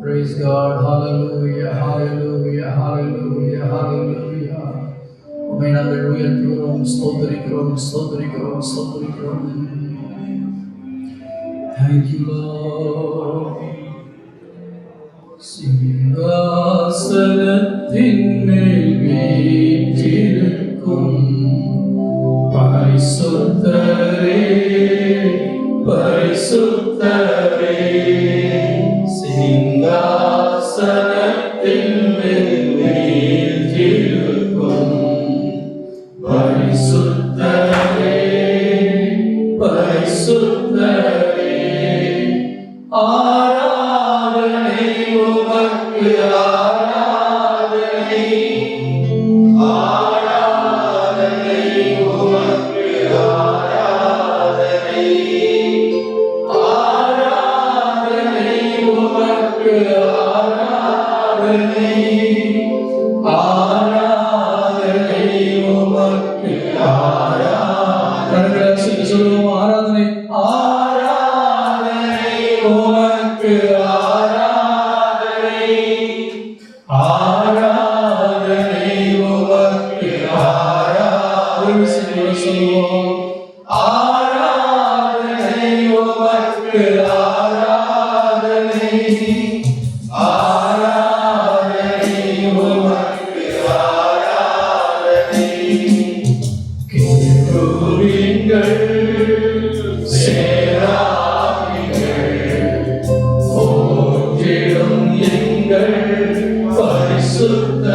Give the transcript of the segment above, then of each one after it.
Praise God. Hallelujah. Hallelujah. Hallelujah. Hallelujah. உம்மை நாங்கள் உயர்த்துகிறோம், ஸ்தோத்திரிக்கிறோம், ஸ்தோத்திரிக்கிறோம், ஸ்தோத்திரிக்கிறோம். Thank you, Lord. சிங்காசனத்தின் மேல் வீற்றிருக்கும் பரிசுத்தரே, பரிசுத்தரே, சிங்காசனத்தின் மேல் வீற்றிருக்கும் பரிசுத்தரே, பரிசுத்தரே, ஆராதனை உமக்கு, ஆராதனை, ஆராதனை உமக்கு, ஆராதனை, ஆராதனை உமக்கு, ஆராதனை, ஆராதனை உமக்கு, ஆராதனை. சொல்லுவோம், ஆராதனை, ஆராதனை உமக்கு, ஆராதனை, ஆராதனை உமக்கு, ஆராதனை. சொல்லுவோம், ஆராதனை உமக்கு, ஆராதனை, ஆராதனை உமக்கு, ஆராதனை. கேருபீன்கள், சேராபீன்கள் போற்றிடும் எங்கள் பரிசுத்தரே.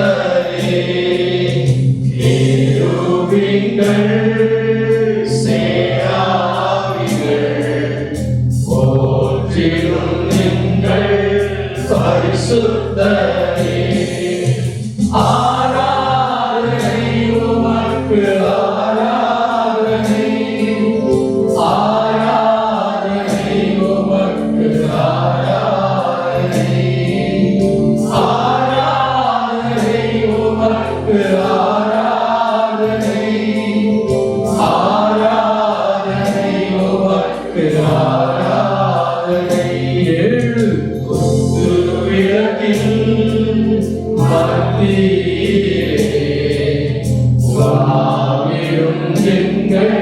கேருபீன்கள், சேராபீன்கள் போற்றிடும் எங்கள் பரிசுத்தரே. ஆராதனை உமக்கு, ஆராதனை, ஆராதனை உமக்கு, ஆராதனை, ஆராதனை உமக்கு, ஆராதனை, ஆராதனை உமக்கு, ஆராதனை. ஏழு குத்து விளக்கின் மத்தியிலே வாவிடும் எங்கள்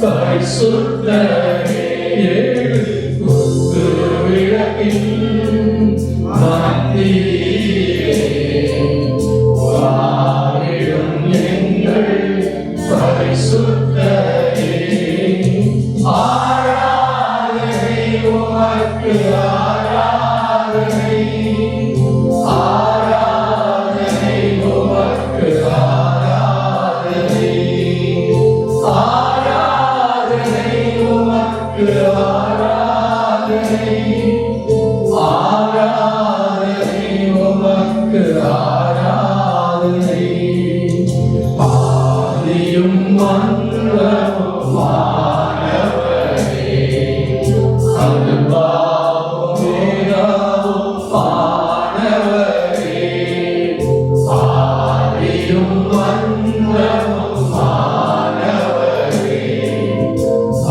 பரிசுத்தரே. ஏழு குத்து விளக்கின் மத்தியிலே வாவிடும் எங்கள் பரிசுத்தரே. ஆராதனை உமக்கு, ஆராதனை, ஆராதனை உமக்கு, ஆராதனை, ஆராதனை உமக்கு, ஆராதனை, ஆராதனை உமக்கு, ஆராதனை. ஆதியும் மன்றமானவரே, அன்பாவும் மேலாவும் ஆனவரே. ஆதியும் மன்றமும் ஆனவரே,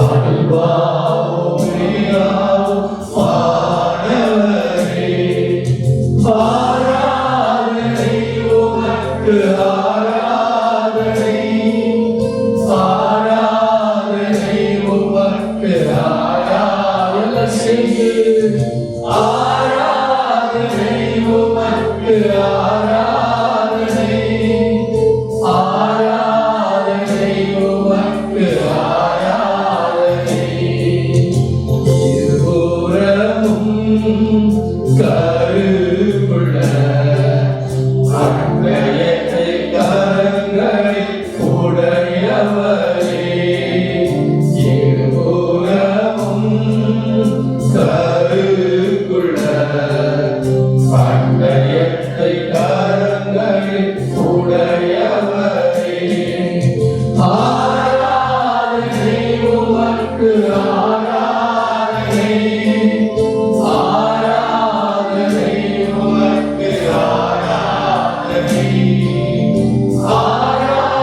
அன்பாவும் மேலாவும் ஆனவரே. ஆராதனை உமக்கு, ஆராதனை, ஆராதனை உமக்கு, ஆராதனை செய்து. ஆராதனை உமக்கு, ஆராதனை, ஆராதனை உமக்கு, ஆராதனை. இருபுறமும் கருவுள்ள அன்னையத்தை கரங்களில் உடையவரே. இருபுறமும் கருவுள்ள அன்னையத்தை கரங்களில் உடையவரே. ஆராதனை உமக்கு, ஆராதனை, ஆராதனை உமக்கு, ஆராதனை, ஆராதனை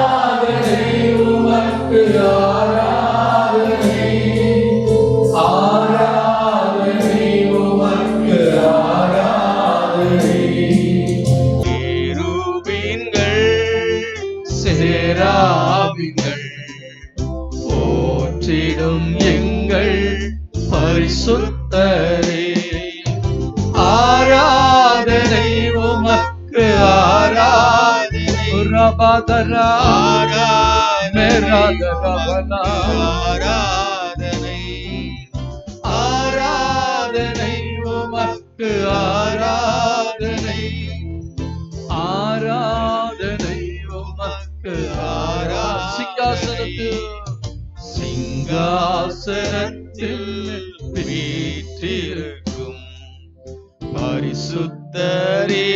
சேராவிங்கள் போற்றிடும் எங்கள் பரிசுத்தரே. ஆராதனை உமக்கு ஆராதனை. ரபதரா மேராதரபனா ஆராதனை. ஆராதனை உமக்கு ஆராதனை. ஆராதனை உமக்கு ஆராதனை. சிங்காசனத்தில் வீற்றிருக்கும் பரிசுத்தரே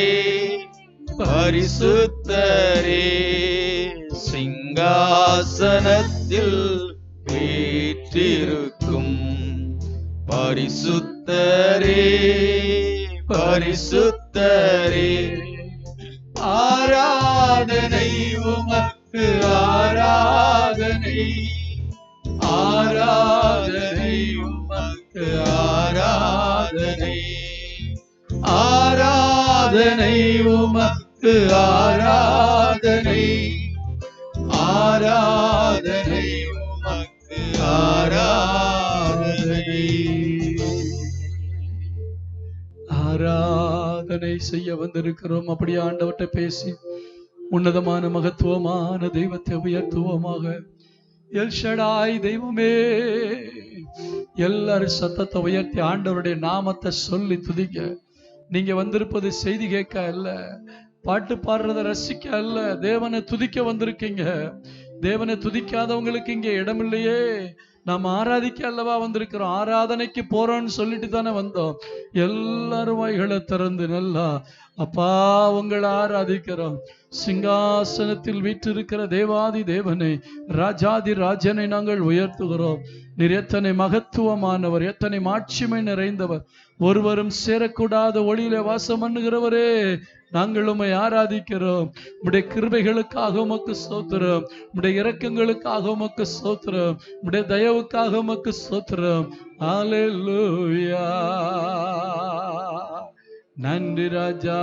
பரிசுத்தரே. சிங்காசனத்தில் வீற்றிருக்கும் பரிசுத்தரே பரிசுத்தரே. ஆராதனை உமக்கு ஆராதனை. ஆராதனை உமக்கு ஆராதனை. ஆராதனை உமக்கு ஆராதனை. ஆராதனை உமக்கு ஆராதனை. ஆராதனை செய்ய வந்திருக்கிறோம். அப்படியே ஆண்டவர்கிட்ட பேசி உன்னதமான மகத்துவமான தெய்வத்தை உயர்த்துவோமாக. எல்ஷடாய் தெய்வமே, எல்லாரும் சத்தத்தை உயர்த்தி ஆண்டவருடைய நாமத்தை சொல்லி துதிக்க. நீங்க வந்திருப்பது செய்தி கேட்க அல்ல, பாட்டு பாடுறத ரசிக்க அல்ல, தேவனை துதிக்க வந்திருக்கீங்க. தேவனை துதிக்காதவங்களுக்கு இங்க இடம் இல்லையே. நாம் ஆராதிக்க அல்லவா வந்திருக்கிறோம். ஆராதனைக்கு போறோம்னு சொல்லிட்டு தானே வந்தோம். எல்லாரும் வாய்களை திறந்து நல்லா அப்பா உங்களை ஆராதிக்கிறோம். சிங்காசனத்தில் வீற்றிருக்கிற தேவாதி தேவனை, ராஜாதி ராஜனை நாங்கள் உயர்த்துகிறோம். நீர் எத்தனை மகத்துவமானவர், எத்தனை மாட்சிமை நிறைந்தவர், ஒருவரும் சேரக்கூடாத ஒளியிலே வாசம் பண்ணுகிறவரே, நாங்கள் உம்மை ஆராதிக்கிறோம். உம்முடைய கிருபைகளுக்காக உமக்கு ஸ்தோத்திரம், உம்முடைய இரக்கங்களுக்காக உமக்கு ஸ்தோத்திரம், உம்முடைய தயவுக்காக உமக்கு ஸ்தோத்திரம். ஹல்லேலூயா. நன்றி ராஜா,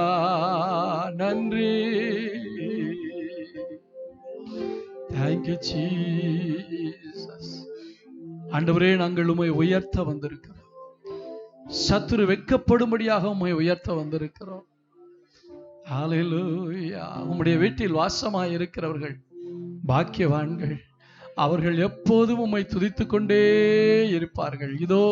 நன்றி. Thank you Jesus. ஆண்டவரே, நாங்கள் உம்மை உயர்த்த வந்திருக்கிறோம். சத்துரு வெட்கப்படும்படியாக உம்மை உயர்த்த வந்திருக்கிறோம். ஹல்லேலூயா. உம்முடைய வீட்டில் வாசமாய் இருக்கிறவர்கள் பாக்கியவான்கள். அவர்கள் எப்போதும் உம்மை துதித்து கொண்டே இருப்பார்கள். இதோ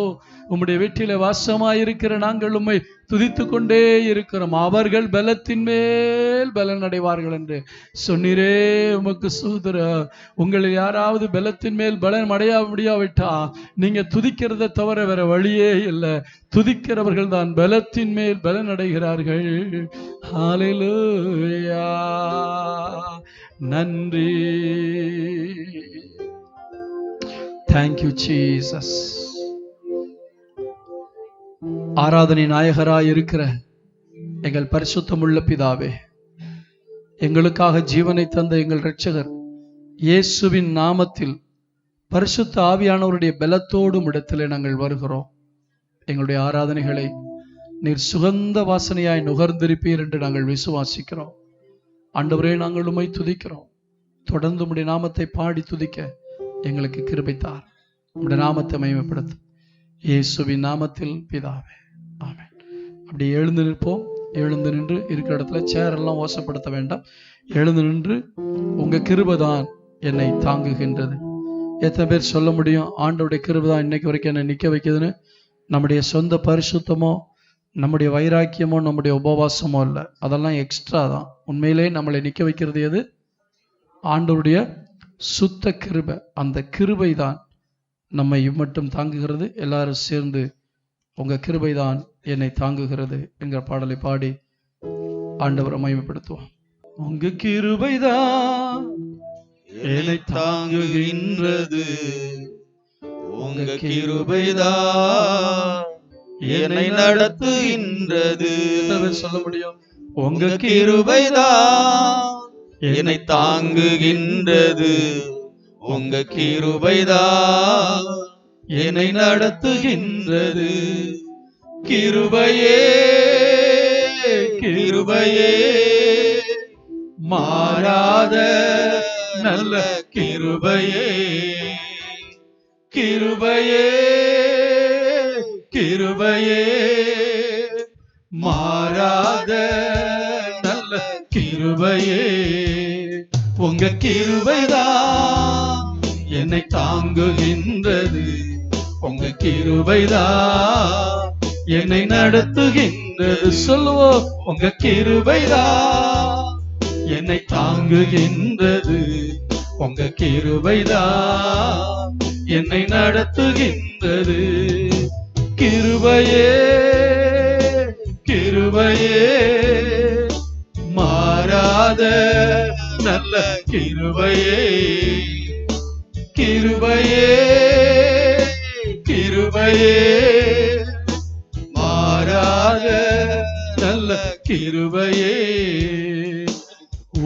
உம்முடைய வீட்டிலே வாசமாயிருக்கிற நாங்கள் உம்மை துதித்து கொண்டே இருக்கிறோம். அவர்கள் பலத்தின் மேல் பலன் அடைவார்கள் என்று சொன்னீரே, உமக்கு ஸ்தோத்திரம். உங்களில் யாராவது பலத்தின் மேல் பலன் அடைய முடியாவிட்டா நீங்க துதிக்கிறத தவிர வேற வழியே இல்லை. துதிக்கிறவர்கள் தான் பலத்தின் மேல் பலன் அடைகிறார்கள். ஹல்லேலூயா. நன்றி. Thank you Jesus. ஆராதனை நாயகராய் இருக்கிற எங்கள் பரிசுத்தமுள்ள பிதாவே, எங்களுக்காக ஜீவனை தந்த எங்கள் இரட்சகர் இயேசுவின் நாமத்தில் பரிசுத்த ஆவியானவருடைய பலத்தோடும் இடத்திலே நாங்கள் வருகிறோம். எங்களுடைய ஆராதனைகளை நீர் சுகந்த வாசனையாய் நுகர்ந்திருப்பீர் என்று நாங்கள் விசுவாசிக்கிறோம். ஆண்டவரே, நாங்கள் உம்மை துதிக்கிறோம். தொடர்ந்து உம்முடைய நாமத்தை பாடி துதிக்க எங்களுக்கு கிருபை தார். உம்முடைய நாமத்தை மகிமைப்படுத்தும் இயேசுவின் நாமத்தில் பிதாவே, ஆமென். அப்படி எழுந்து நிற்போம். எழுந்து நின்று இருக்கிற இடத்துல சேரெல்லாம் ஓசப்படுத்த வேண்டாம். எழுந்து நின்று உங்க கிருபைதான் என்னை தாங்குகின்றது. எத்தனை பேர் சொல்ல முடியும், ஆண்டவருடைய கிருபைதான் இன்னைக்கு வரைக்கும் என்னை நிற்க வைக்குதுன்னு? நம்முடைய சொந்த பரிசுத்தமோ, நம்முடைய வைராக்கியமோ, நம்முடைய உபவாசமோ இல்லை. அதெல்லாம் எக்ஸ்ட்ரா தான். உண்மையிலே நம்மளை நிற்க வைக்கிறது எது? ஆண்டவருடைய சுத்த கிருபை. அந்த கிருபை தான் நம்மை மட்டும் தாங்குகிறது. எல்லாரும் சேர்ந்து உங்க கிருபை தான் என்னை தாங்குகிறது என்கிற பாடலை பாடி ஆண்டவரை மகிமைப்படுத்துவோம். உங்க கிருபை தான் என்னை தாங்குகின்றது, உங்க கிருபை தான் என்னை நடத்துகின்றது. சொல்ல முடியும்? உங்க கிருபை தான் என்னை தாங்குகின்றது, உங்க கிருபை தான் என்னை நடத்துகின்றது. கிருபையே கிருபையே மாறாத நல்ல கிருபையே கிருபையே கிருபையே மாறாத நல்ல கிருபையே உங்க கிருபைதான் என்னை தாங்குகின்றது உங்க கிருபைதான் என்னை நடத்துகின்றது சொல்லுவோம் உங்க கிருபைதான் என்னை தாங்குகின்றது உங்க கிருபைதான் என்னை நடத்துகின்றது கிருபையே கிருபையே மாறாத நல்ல கிருபையே கிருபையே கிருபையே மாறாத நல்ல கிருபையே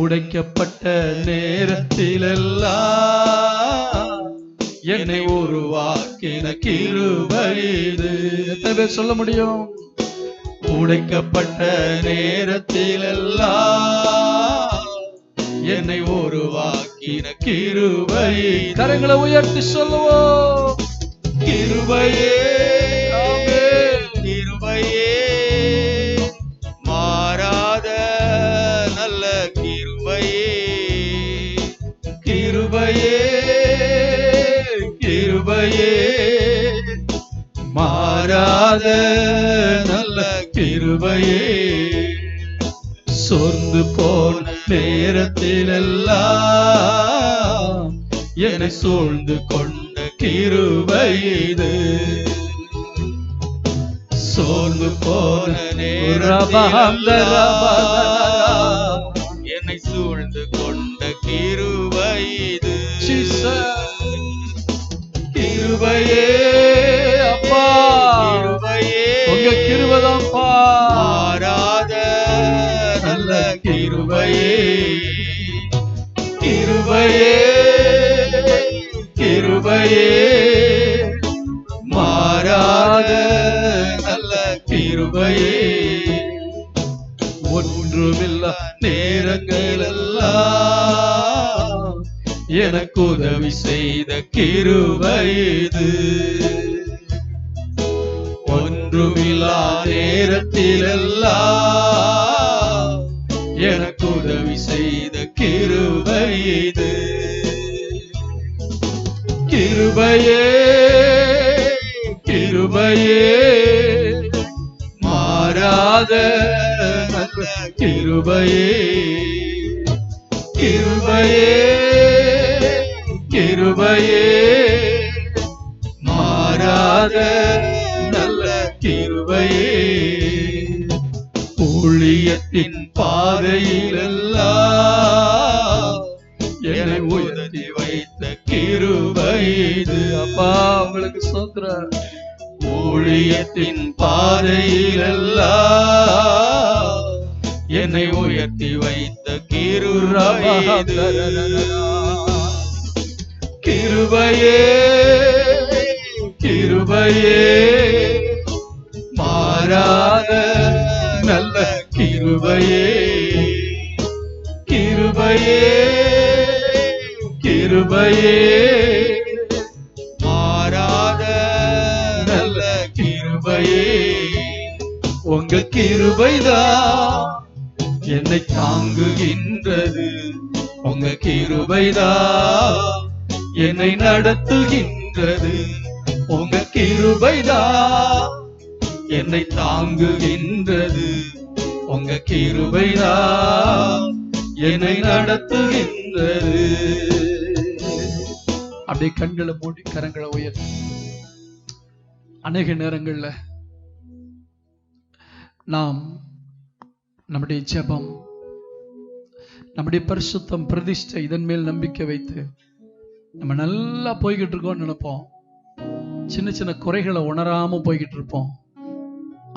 உடைக்கப்பட்ட நேரத்திலெல்லாம் என்னை உருவாக்கின கிருபை இது. எத்தனை பேர் சொல்ல முடியும்? உடைக்கப்பட்ட நேரத்திலெல்லாம் என்னை உருவாக்கின கிருபை. கரங்களை உயர்த்தி சொல்லுவோம் கிருபையே கிருபையே மாறாத நல்ல கிருபையே கிருபையே கிருபையே மாறாத நல்ல கிருபையே சோர்ந்து போன நேரத்திலெல்லாம் என்னை சூழ்ந்து கொண்ட கிருபை இது. சோர்ந்து போன நேரத்திலெல்லாம் என்னை சூழ்ந்து கொண்ட கிருபை இது. கிருபையே அப்பா கிருபையே உங்க கிருபைதான்ப்பா மாறாத நல்ல கிருபையே கிருபையே கிருபையே மாறாத நல்ல கிருபையே ஒன்றுமில்லா நேரங்களெல்லாம் எனக்கு உதவி செய்த கிருபை இது. ஒன்றுமில்லா நேரத்திலெல்லாம் எனக்கு உதவி செய்த கிருபை இது. கிருபையே கிருபையே மாறாத நல்ல கிருபையே கிருபையே கிருபையே மாறாத நல்ல கிருபையே ஊழியத்தின் பாதையிலெல்லாம் என்னை உயர்த்தி வைத்த கிருபை இது. அப்பா உங்களுக்கு ஸ்தோத்திரம். ஊழியத்தின் பாதையிலெல்லாம் என்னை உயர்த்தி வைத்த கிருபை இது. கிருபையே கிருபையே மாறாத நல்ல கிருபையே கிருபையே கிருபையே மாறாத நல்ல கிருபையே உங்க கிருபைதான் என்னை தாங்குகின்றது உங்க கிருபைதான் என்னை நடத்துகின்றது உங்க கிருபைதான் என்னை தாங்குகின்றது உங்க கிருபைதான் என்னை நடத்துகின்றது. அப்படியே கண்களை மூடி கரங்களை உயர்த்தி அநேக நேரங்கள்ல நாம் நம்முடைய ஜெபம் நம்முடைய பரிசுத்தம் பிரதிஷ்டை இதன் மேல் நம்பிக்கை வைத்து நம்ம நல்லா போய்கிட்டு இருக்கோம்னு நினைப்போம். சின்ன சின்ன குறைகளை உணராம போய்கிட்டு இருப்போம்.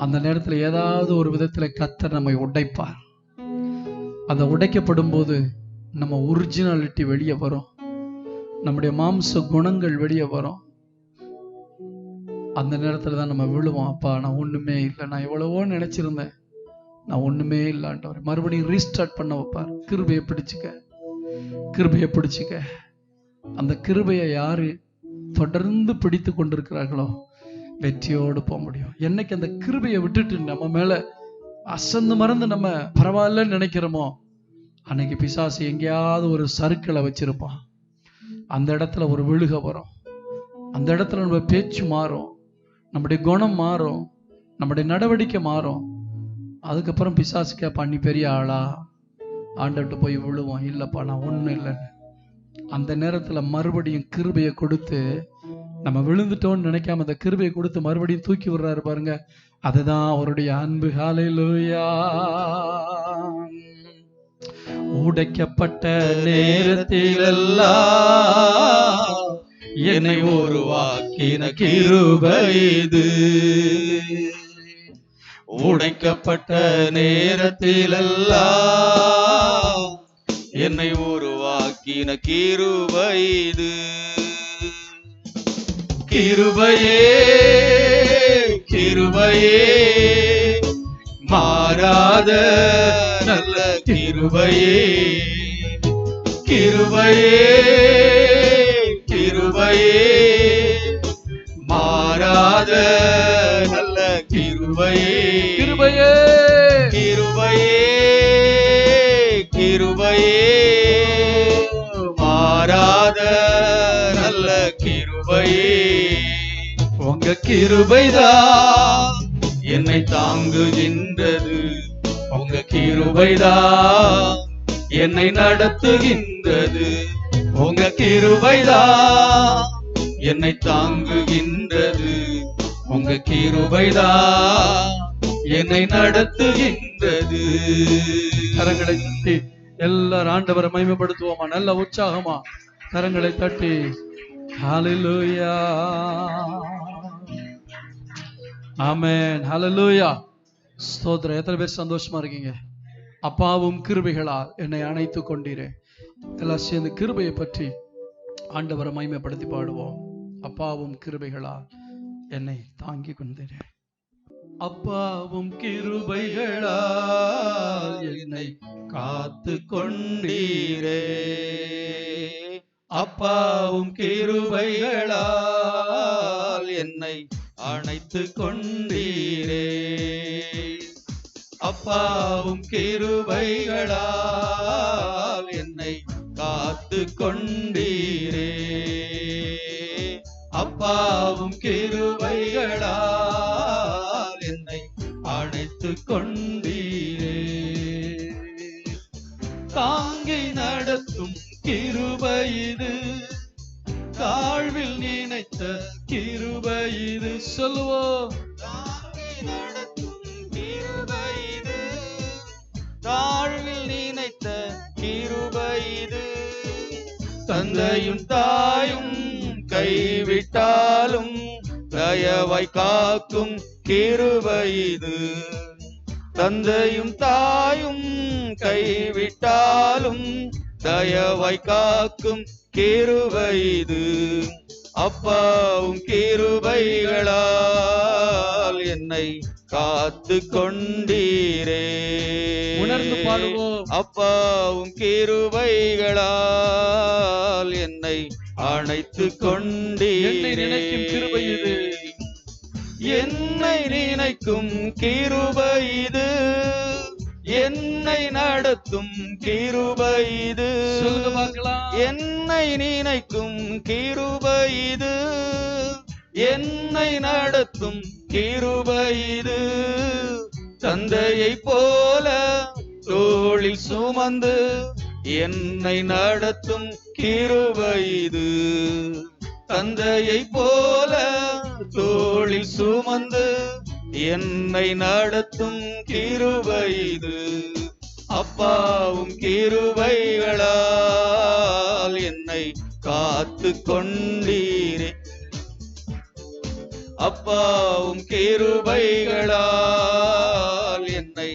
அந்த நேரத்துல ஏதாவது ஒரு விதத்துல கர்த்தர் நம்மை உடைப்பார். அந்த உடைக்கப்படும் போது நம்ம ஒரிஜினாலிட்டி வெளியே வரும். நம்முடைய மாம்ச குணங்கள் வெளியே வரும். அந்த நேரத்துல தான் நம்ம விழுவோம். அப்பா நான் ஒண்ணுமே இல்லை, நான் எவ்வளவோ நினைச்சிருந்தேன், நான் ஒண்ணுமே இல்லாண்டவர் மறுபடியும் ரீஸ்டார்ட் பண்ண வைப்பார். கிருபையை பிடிச்சுக்க. கிருபையை பிடிச்சுக்க. அந்த கிருபையை யாரு தொடர்ந்து பிடித்து கொண்டிருக்கிறார்களோ வெற்றியோடு போக முடியும். என்னைக்கு அந்த கிருபையை விட்டுட்டு நம்ம மேல அசந்து மறந்து நம்ம பரவாயில்லன்னு நினைக்கிறோமோ, அன்னைக்கு பிசாசு எங்கேயாவது ஒரு சறுக்களை வச்சிருப்பான். அந்த இடத்துல ஒரு விழுக வரும். அந்த இடத்துல நம்ம பேச்சு மாறும், நம்முடைய குணம் மாறும், நம்முடைய நடவடிக்கை மாறும். அதுக்கப்புறம் பிசாசு கேட்பான், நீ பெரிய ஆளா? ஆண்டவர்கிட்ட போய் விழுவோம், இல்லப்பா நான் ஒன்றும் இல்லைன்னு. அந்த நேரத்துல மறுபடியும் கிருபையை கொடுத்து, நம்ம விழுந்துட்டோம்னு நினைக்காம அந்த கிருபையை கொடுத்து மறுபடியும் தூக்கி விடுறாரு பாருங்க. அதுதான் அவருடைய அன்பு. ஹல்லேலூயா. உடைக்கப்பட்ட நேரத்திலெல்லாம் என்னை உருவாக்கின கிருபை இது. உடைக்கப்பட்ட நேரத்திலெல்லாம் என்னை உருவாக்கின கிருபை இது. கிருபையே கிருபையே மாறாத நல்ல கிருபையே. கிருபையே கிருபையே மாறாத நல்ல கிருபையே. கிருபையே கிருபையே கிருபையே மாறாத நல்ல கிருபையே. உங்க கிருபைதான் என்னை தாங்குகின்றது. உங்க கிருபைதான் என்னை நடத்துகின்றது. உங்க கிருபைதான் என்னை தாங்குகின்றது. உங்க கிருபைதான் என்னை நடத்துகின்றது. கரங்களை தட்டி எல்லாரும் ஆண்டவரை மகிமைப்படுத்துவோமா? நல்ல உற்சாகமா கரங்களை தட்டி ஹல்லேலூயா, ஆமென், ஹல்லேலூயா, ஸ்தோத்திரம். எத்தனை பேர் சந்தோஷமா இருக்கீங்க? அப்பாவும் கிருபைகளால் என்னை அணைத்து கொண்டீரே. எல்லாம் சேர்ந்து கிருபையை பற்றி ஆண்டவரை மகிமைப்படுத்தி பாடுவோம். அப்பாவும் கிருபைகளால் என்னை தாங்கி கொண்டீரே. அப்பாவும் கிருபைகளால் என்னை காத்து கொண்டீரே. அப்பாவும் கிருபைகளால் என்னை அணைத்து கொண்டீரே. அப்பாவும் கிருபைகளால் என்னை காத்து கொண்டீரே. அப்பாவும் கிருபைகளால் என்னை அணைத்து கொண்டீரே. தாங்கி நடத்தும் கிருபை இது, தாழ்வில் நினைத்த கிருபை இது. சொல்லுவோம். தாங்கி நடத்தும் கிருபை இது, தாழ்வில் நினைத்த கிருபை இது. தந்தையும் தாயும் கைவிட்டாலும் தயவாய் காக்கும் கிருபை இது. தந்தையும் தாயும் கைவிட்டாலும் தயவாய் காக்கும் கிருபை இது. அப்பாவும் கிருபைகளால் என்னை காத்து கொண்டீரே. உணர்ந்து பாடுவோம். அப்பாவும் கிருபைகளால் என்னை அணைத்து கொண்டீரே. என்னை நினைக்கும் கிருபை இது, என்னை நினைக்கும் கிருபை இது. என்னை நடத்தும் கிருபை இது. சொல்லுங்க பார்க்கலாம். என்னை நினைக்கும் கிருபை இது. என்னை நடத்தும் கிருபை இது. தந்தையை போல தோளில் சுமந்து என்னை நடத்தும் கிருபை இது. தந்தையை போல தோளில் சுமந்து என்னை நடத்தும் கிருபை இது. அப்பாவும் கிருபைகளால் என்னை காத்து கொண்டீரே. அப்பாவும் கிருபைகளால் என்னை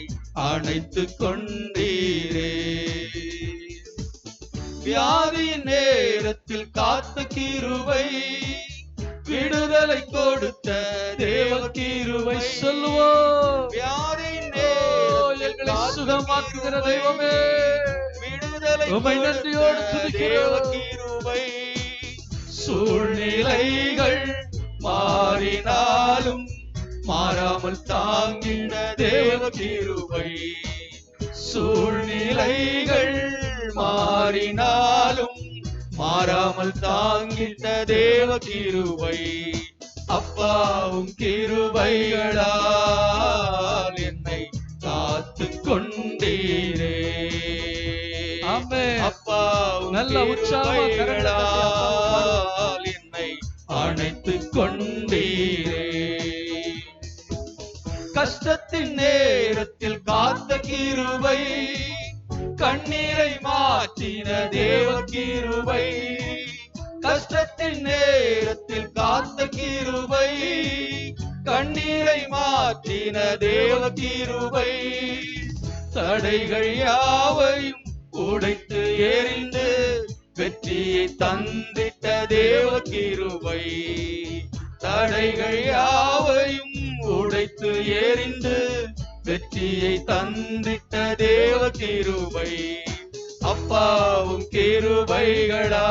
அணைத்து கொண்டீரே. வியாதியின் நேரத்தில் காத்த கிருபை, விடுதலை கொடுத்த தேவ கிருபை. சொல்லுவோம். வியாதியின் எங்களை சுகமாக்குகிற தெய்வமே, விடுதலை விடுதலை உம்மை நன்றியோடு கொடுத்த துதிக்கிறோம். தேவ கிருபை. சூழ்நிலைகள் மாறினாலும் மாறாமல் தாங்கிட தேவ கிருபை. சூழ்நிலைகள் மாறினாலும் மாறாமல் தாங்கிட்ட தேவ கிருபை. அப்பாவும் கிருபைகளால் என்னை காத்து கொண்டீரே. ஆமென். அப்பாவும் நல்ல உற்சாகமா கரங்களை தட்டி கிருபைகளால் என்னை அணைத்து கொண்டீரே. கஷ்டத்தின் நேரத்தில் காத்த கிருபை, கண்ணீரை மாற்றின தேவ கிருபை. கஷ்டத்தின் நேரத்தில் காத்த கிருபை, கண்ணீரை மாற்றின தேவ கிருபை. தடைகள் யாவையும் உடைத்து எறிந்து வெற்றியை தந்திட்ட தேவ கிருபை. தடைகள் யாவையும் உடைத்து எறிந்து வெற்றியை தந்திட்ட தேவ கிருபை. அப்பாவும் கிருபைகளால்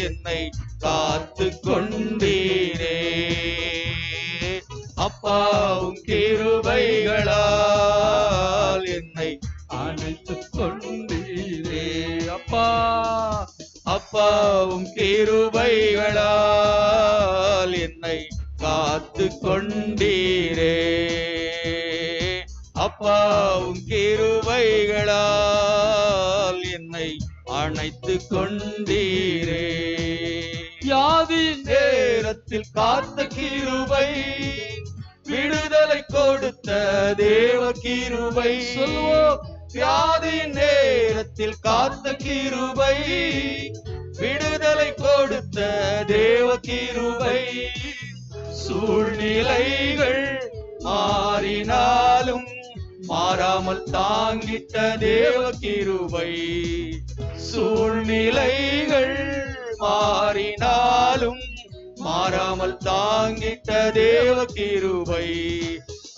என்னை காத்து கொண்டீரே. அப்பாவும் கிருபைகளால் என்னை அணைத்து கொண்டீரே. அப்பா அப்பாவும் கிருபைகளால் என்னை காத்து கொண்டீரே. அப்பாவும் கிருபைகளால் என்னை அணைத்து கொண்டீரே. வியாதியின் நேரத்தில் காத்த கிருபை, விடுதலை கொடுத்த தேவ கிருபை. சொல்லுவோம். வியாதியின் நேரத்தில் காத்த கிருபை, விடுதலை கொடுத்த தேவ கிருபை. சூழ்நிலைகள் மாறினாலும் மாறாமல் தாங்கிட்ட தேவ கிருபை. சூழ்நிலைகள் மாறினாலும் மாறாமல் தாங்கிட்ட தேவ கிருபை.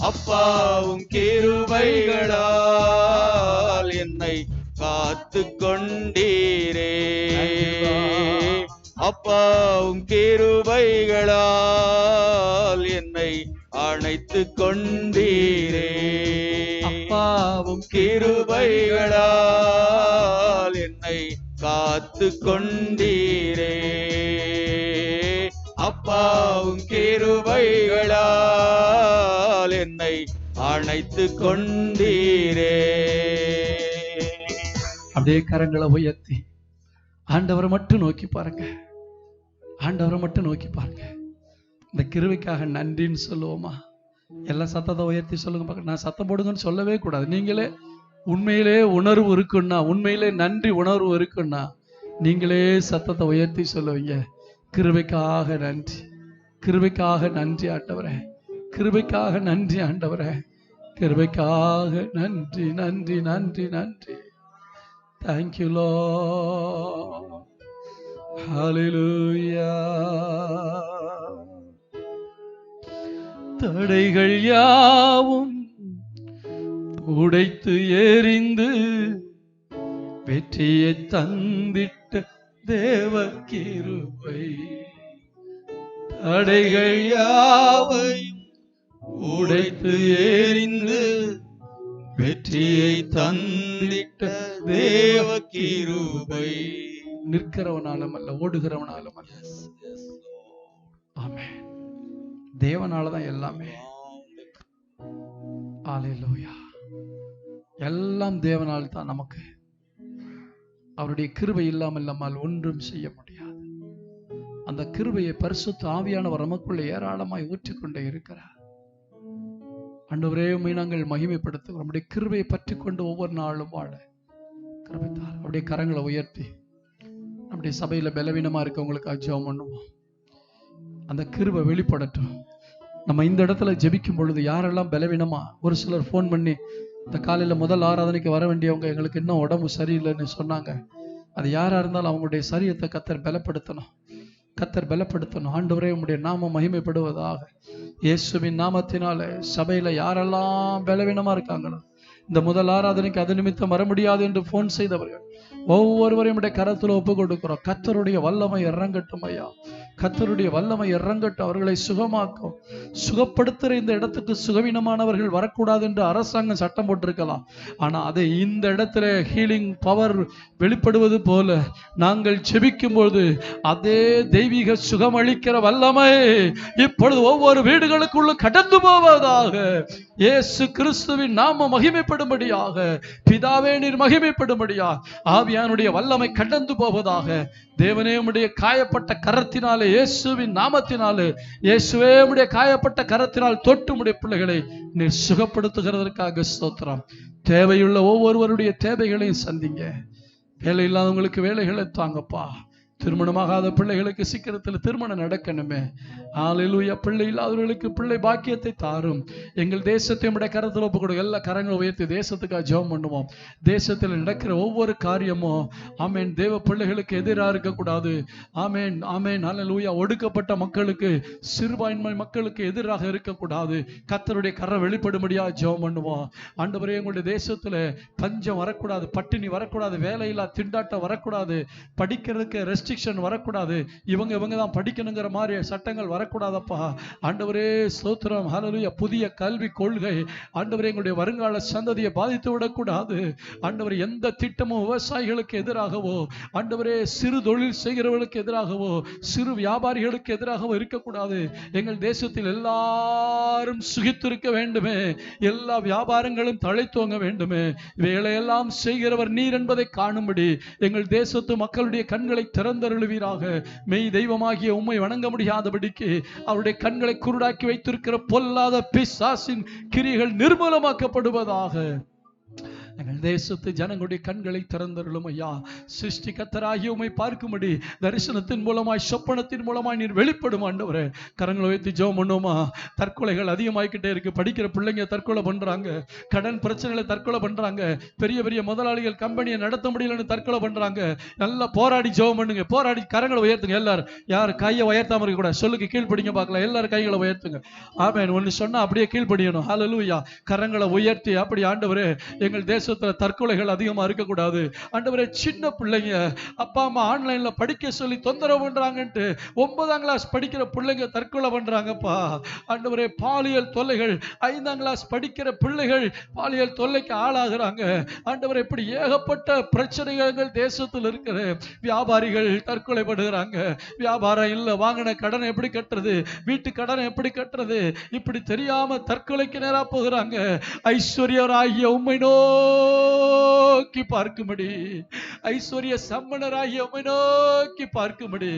அப்பாவும் கிருபைகளால் என்னை காத்து கொண்டீரே. அப்பாவும் கிருபைகளால் என்னை அணைத்து கொண்டீரே. அப்பாவும் கிருபைகளால் என்னை காத்து கொண்டீரே. அப்பாவும் கிருபைகளால் என்னை அணைத்து கொண்டீரே. அப்படியே கரங்களை உயர்த்தி ஆண்டவரை மட்டும் நோக்கி பாருங்க. ஆண்டவரை மட்டும் நோக்கி பாருங்க. இந்த கிருபைக்காக நன்றின்னு சொல்லுவோமா? எல்லாம் சத்தத்தை உயர்த்தி சொல்லுங்க பார்க்க. நான் சத்தம் போடுங்கன்னு சொல்லவே கூடாது. நீங்களே உண்மையிலே உணர்வு இருக்குன்னா, உண்மையிலே நன்றி உணர்வு இருக்குன்னா நீங்களே சத்தத்தை உயர்த்தி சொல்லுவீங்க. கிருபைக்காக நன்றி, கிருபைக்காக நன்றி ஆண்டவரே, கிருபைக்காக நன்றி ஆண்டவரே, கிருபைக்காக நன்றி நன்றி நன்றி நன்றி. Thank you Lord. Hallelujah. தடைகள் யாவும் உடைத்து எறிந்து வெற்றியை தந்திட்ட தேவ கிருபை. தடைகள் யாவையும் உடைத்து எறிந்து வெற்றியை தந்திட்ட தேவ கிருபை. நிற்கிறவனாலும் அல்ல, ஓடுகிறவனாலும் அல்ல. ஆமென். தேவனாலதான் எல்லாமே. அல்லேலூயா. எல்லாம் தேவனால் தான். நமக்கு அவருடைய கிருபை இல்லாமல் நம்மால் ஒன்றும் செய்ய முடியாது. அந்த கிருபையை பரிசுத்த ஆவியானவர் நமக்குள்ளே ஏராளமாய் ஊற்றிக்கொண்டே இருக்கிறார். ஆண்டவரே, உம்மை நாங்கள் மகிமைப்படுத்துகிறோம். நம்முடைய கிருபையை பற்றி கொண்டு ஒவ்வொரு நாளும் வாழ கிருபைத்தார். அப்படியே கரங்களை உயர்த்தி நம்முடைய சபையில பலவீனமா இருக்கவங்களுக்காக ஜெபம் பண்ணுவோம். அந்த கிருபை வெளிப்படட்டும். நம்ம இந்த இடத்துல ஜெபிக்கும் பொழுது யாரெல்லாம் பலவீனமா, ஒரு சிலர் ஃபோன் பண்ணி இந்த காலையில முதல் ஆராதனைக்கு வர வேண்டியவங்க எங்களுக்கு இன்னும் உடம்பு சரியில்லைன்னு சொன்னாங்க. அது யாரா இருந்தாலும் அவங்களுடைய சரீரத்தை கர்த்தர் பலப்படுத்தணும், கர்த்தர் பலப்படுத்தணும். ஆண்டவரே, உம்முடைய நாமம் மகிமைப்படுவதாக. இயேசுவின் நாமத்தினால சபையில யாரெல்லாம் பலவீனமா இருக்காங்களோ இந்த முதல் ஆராதனைக்கு அது நிமித்தம் வர முடியாது என்று போன் செய்தவர்கள் ஒவ்வொருவரையும் கரத்தில் ஒப்பு கொடுக்கிறோம். கர்த்தருடைய வல்லமை இறங்கட்டும் ஐயா, கர்த்தருடைய வல்லமை இறங்கட்டும். அவர்களை சுகமாக்கும். சுகப்படுத்துற இந்த இடத்துக்கு சுகவீனமானவர்கள் வரக்கூடாது என்று அரசாங்கம் சட்டம் போட்டிருக்கலாம். ஆனா அதை இந்த இடத்துல ஹீலிங் பவர் வெளிப்படுவது போல நாங்கள் ஜெபிக்கும் போது அதே தெய்வீக சுகமளிக்கிற வல்லமை இப்பொழுது ஒவ்வொரு வீடுகளுக்குள்ள கடந்து போவதாக. இயேசு கிறிஸ்துவின் நாம மகிமைப்படும்படியாக, பிதாவே நீர் மகிமைப்படும்படியாக ஆவியானுடைய வல்லமை கடந்து போவதாக. தேவனே உம்முடைய காயப்பட்ட கரத்தினாலே, இயேசுவின் நாமத்தினாலே, இயேசுவே உம்முடைய காயப்பட்ட கரத்தினால் தொட்டு உம்முடைய பிள்ளைகளை நீர் சுகப்படுத்துகிறதற்காக ஸ்தோத்திரம். தேவையுள்ள ஒவ்வொருவருடைய தேவைகளையும் சந்திங்க. வேலை இல்லாதவங்களுக்கு வேலைகளை தாங்கப்பா. திருமணமாகாத பிள்ளைகளுக்கு சீக்கிரத்தில் திருமணம் நடக்கணுமே. ஹல்லேலூயா. பிள்ளை இல்லாதவர்களுக்கு பிள்ளை பாக்கியத்தை தாரும். எங்கள் தேசத்தை உம்முடைய கரத்தில் ஒப்பு கொடுங்க. எல்லா கரங்களை உயர்த்தி தேசத்துக்காக ஜெபம் பண்ணுவோம். தேசத்தில் நடக்கிற ஒவ்வொரு காரியமும் ஆமேன் தேவ பிள்ளைகளுக்கு எதிராக இருக்கக்கூடாது. ஆமேன் ஆமேன் ஹல்லேலூயா. ஒடுக்கப்பட்ட மக்களுக்கு, சிறுபான்மை மக்களுக்கு எதிராக இருக்கக்கூடாது. கர்த்தருடைய கரை வெளிப்படும்படியாக ஜெபம் பண்ணுவோம். ஆண்டவரே, எங்களுடைய தேசத்துல பஞ்சம் வரக்கூடாது, பட்டினி வரக்கூடாது, வேலையில்லா திண்டாட்டம் வரக்கூடாது, படிக்கிறதுக்கு ரெஸ்ட்ரிக்ஷன் வரக்கூடாது, இவங்க தான் படிக்கணுங்கிற மாதிரி சட்டங்கள் வரக்கூடாதப்பா. ஆண்டவரே ஸ்தோத்திரம். ஹல்லேலூயா. புதிய கல்வி கொள்கை ஆண்டவரே எங்களுடைய வருங்கால சந்ததியை பாதித்து விடக்கூடாது. ஆண்டவரே, எந்த திட்டமும் விவசாயிகளுக்கு எதிராகவோ, ஆண்டவரே சிறு தொழில் செய்கிறவர்களுக்கு எதிராகவோ, சிறு வியாபாரிகளுக்கு எதிராகவோ இருக்கக்கூடாது. எங்கள் தேசத்தில் எல்லாரும் சுகித்திருக்க வேண்டுமே, எல்லா வியாபாரங்களும் தழைத்தோங்க வேண்டுமே. இவைகளையெல்லாம் செய்கிறவர் நீர் என்பதை காணும்படி எங்கள் தேசத்து மக்களுடைய கண்களை திறந்தருளுவீராக. மெய் தெய்வமாகிய உம்மை வணங்க முடியாதபடிக்கு அவருடைய கண்களை குருடாக்கி வைத்திருக்கிற பொல்லாத பிசாசின் கிரியைகள் நிர்மூலமாக்கப்படுவதாக. எங்கள் தேசத்து ஜனங்களுடைய கண்களை திறந்தருளும் ஐயா. சிருஷ்டி கர்த்தராகிய உம்மை பார்க்கும்படி தரிசனத்தின் மூலமாய், சொப்பனத்தின் மூலமாய் நீர் வெளிப்படும் ஆண்டவரே. கரங்களை வைத்து ஜெபம் பண்ணுவோமா? தற்கொலைகள் அதிகமாகிக்கிட்டே இருக்கு. படிக்கிற பிள்ளைங்க தற்கொலை பண்றாங்க, கடன் பிரச்சனைகளை தற்கொலை பண்றாங்க, பெரிய பெரிய முதலாளிகள் கம்பெனியை நடத்த முடியலன்னு தற்கொலை பண்றாங்க. நல்லா போராடி ஜெபம் பண்ணுங்க. போராடி கரங்களை உயர்த்துங்க. எல்லாரும் யார் கையை உயர்த்தாம இருக்க கூட சொல்லுக்கு கீழ்படிங்க பார்க்கலாம். எல்லாரும் கைகளை உயர்த்துங்க. ஆமென். ஒன்னு சொன்னா அப்படியே கீழ்படியணும். ஹல்லேலூயா. கரங்களை உயர்த்தி அப்படி ஆண்டவரே, எங்கள் தேசத்துல தற்கொலைகள் அதிகமா இருக்கக்கூடாது. ஆண்டவரே, சின்ன பிள்ளைங்க அப்பா அம்மா ஆன்லைன்ல படிக்க சொல்லி தொந்தரவு பண்றாங்கன்ட்டு 9ஆம் கிளாஸ் படிக்கிற பிள்ளைங்க தற்கொலை பண்றாங்கப்பா. ஆண்டவரே, பாலியல் தொல்லைகள், 5ஆம் கிளாஸ் படிக்கிற பிள்ளைகள் பாலியல் தொல்லைக்கு ஆளாகிறாங்க. ஆண்டவரே, இப்படி ஏகப்பட்ட பிரச்சனைகள் தேசத்தில் இருக்கிற வியாபாரிகள் தற்கொலை படுகிறாங்க. வியாபாரம் இல்ல, வாங்கின கடனை எப்படி கட்டுறது, வீட்டு கடனை எப்படி கட்டுறது, இப்படி தெரியாம தற்கொலைக்கு நேரா போகிறாங்க. ஐஸ்வர்யராகிய உம்மை நோக்கி பார்க்கும்படி, ஐஸ்வர்ய சம்மனராகிய உம்மை நோக்கி பார்க்கும்படி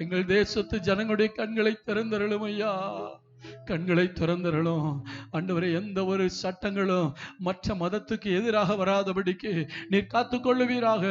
எங்கள் தேசத்து ஜனங்களுடைய கண்களை திறந்தருளும் ஐயா. கண்களை திறந்தருளும் ஆண்டவரே. எந்த ஒரு சட்டங்களும் மற்ற மதத்துக்கு எதிராக வராதபடிக்கு நீர் காத்துக்கொள்ளுவீராக.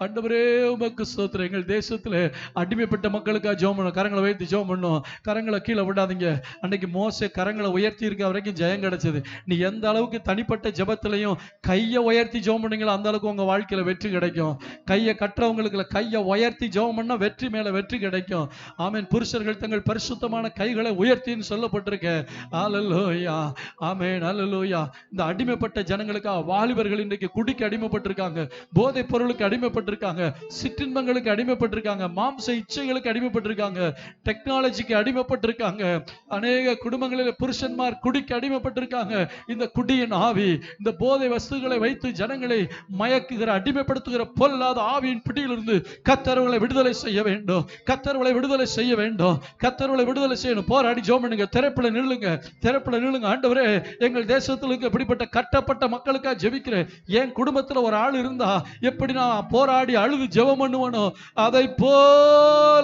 ஆண்டவரே, உமக்கு ஸ்தோத்திரம். எங்கள் தேசத்துல அடிமைப்பட்ட மக்களுக்காக ஜெபம் பண்ணணும். கரங்களை வைத்து ஜெபம் பண்ணணும். கரங்களை கீழே விடாதீங்க. அன்னைக்கு மோசே கரங்களை உயர்த்தி இருக்க வரைக்கும் ஜெயம் கிடைச்சது. நீ எந்த அளவுக்கு தனிப்பட்ட ஜெபத்திலையும் கையை உயர்த்தி ஜெபம் பண்ணீங்களோ அந்த அளவுக்கு உங்க வாழ்க்கையில வெற்றி கிடைக்கும். கையை கட்டுறவங்களுக்கு கையை உயர்த்தி ஜெபம் பண்ணா வெற்றி மேல வெற்றி கிடைக்கும். ஆமென். புருஷர்கள் தங்கள் பரிசுத்தமான கைகளை உயர்த்தின்னு சொல்ல ஹல்லேலூயா. ஆமென். ஹல்லேலூயா. இந்த அடிமைப்பட்ட ஜனங்களுக்காக வாலிபர்கள் இன்றைக்கு குடிக்கு அடிமைப்பட்டிருக்காங்க, போதைப் பொருளுக்கு அடிமைப்பட்டிருக்காங்க, சிற்றின்பங்களுக்கு அடிமைப்பட்டிருக்காங்க, மாம்ச இச்சைகளுக்கு அடிமைப்பட்டிருக்காங்க, டெக்னாலஜிக்கு அடிமைப்பட்டிருக்காங்க. அநேக குடும்பங்களில் புருஷன்மார் குடிக்கு அடிமைப்பட்டிருக்காங்க. இந்த குடியின் ஆவி, இந்த போதை வஸ்துகளை வைத்து ஜனங்களை மயக்குகிற, அடிமைப்படுத்துகிற பொல்லாத ஆவியின் பிடியிலிருந்து கர்த்தர்களை விடுதலை செய்ய வேண்டும். கர்த்தர்களை விடுதலை செய்ய வேண்டும். கர்த்தர்களை விடுதலை செய்யணும். போராடி ஜெபம் பண்ணுங்க. திறப்புல நில்லுங்க. திறப்புல நில்லுங்க. ஆண்டவரே, எங்கள் தேசத்துல இப்படிப்பட்ட கட்டப்பட்ட மக்களுக்காக ஜெபிக்கிறேன். என் குடும்பத்துல ஒரு ஆள் இருந்தா எப்படி நான் போராடி அழுது ஜெபம் பண்ணுவனோ அதை போல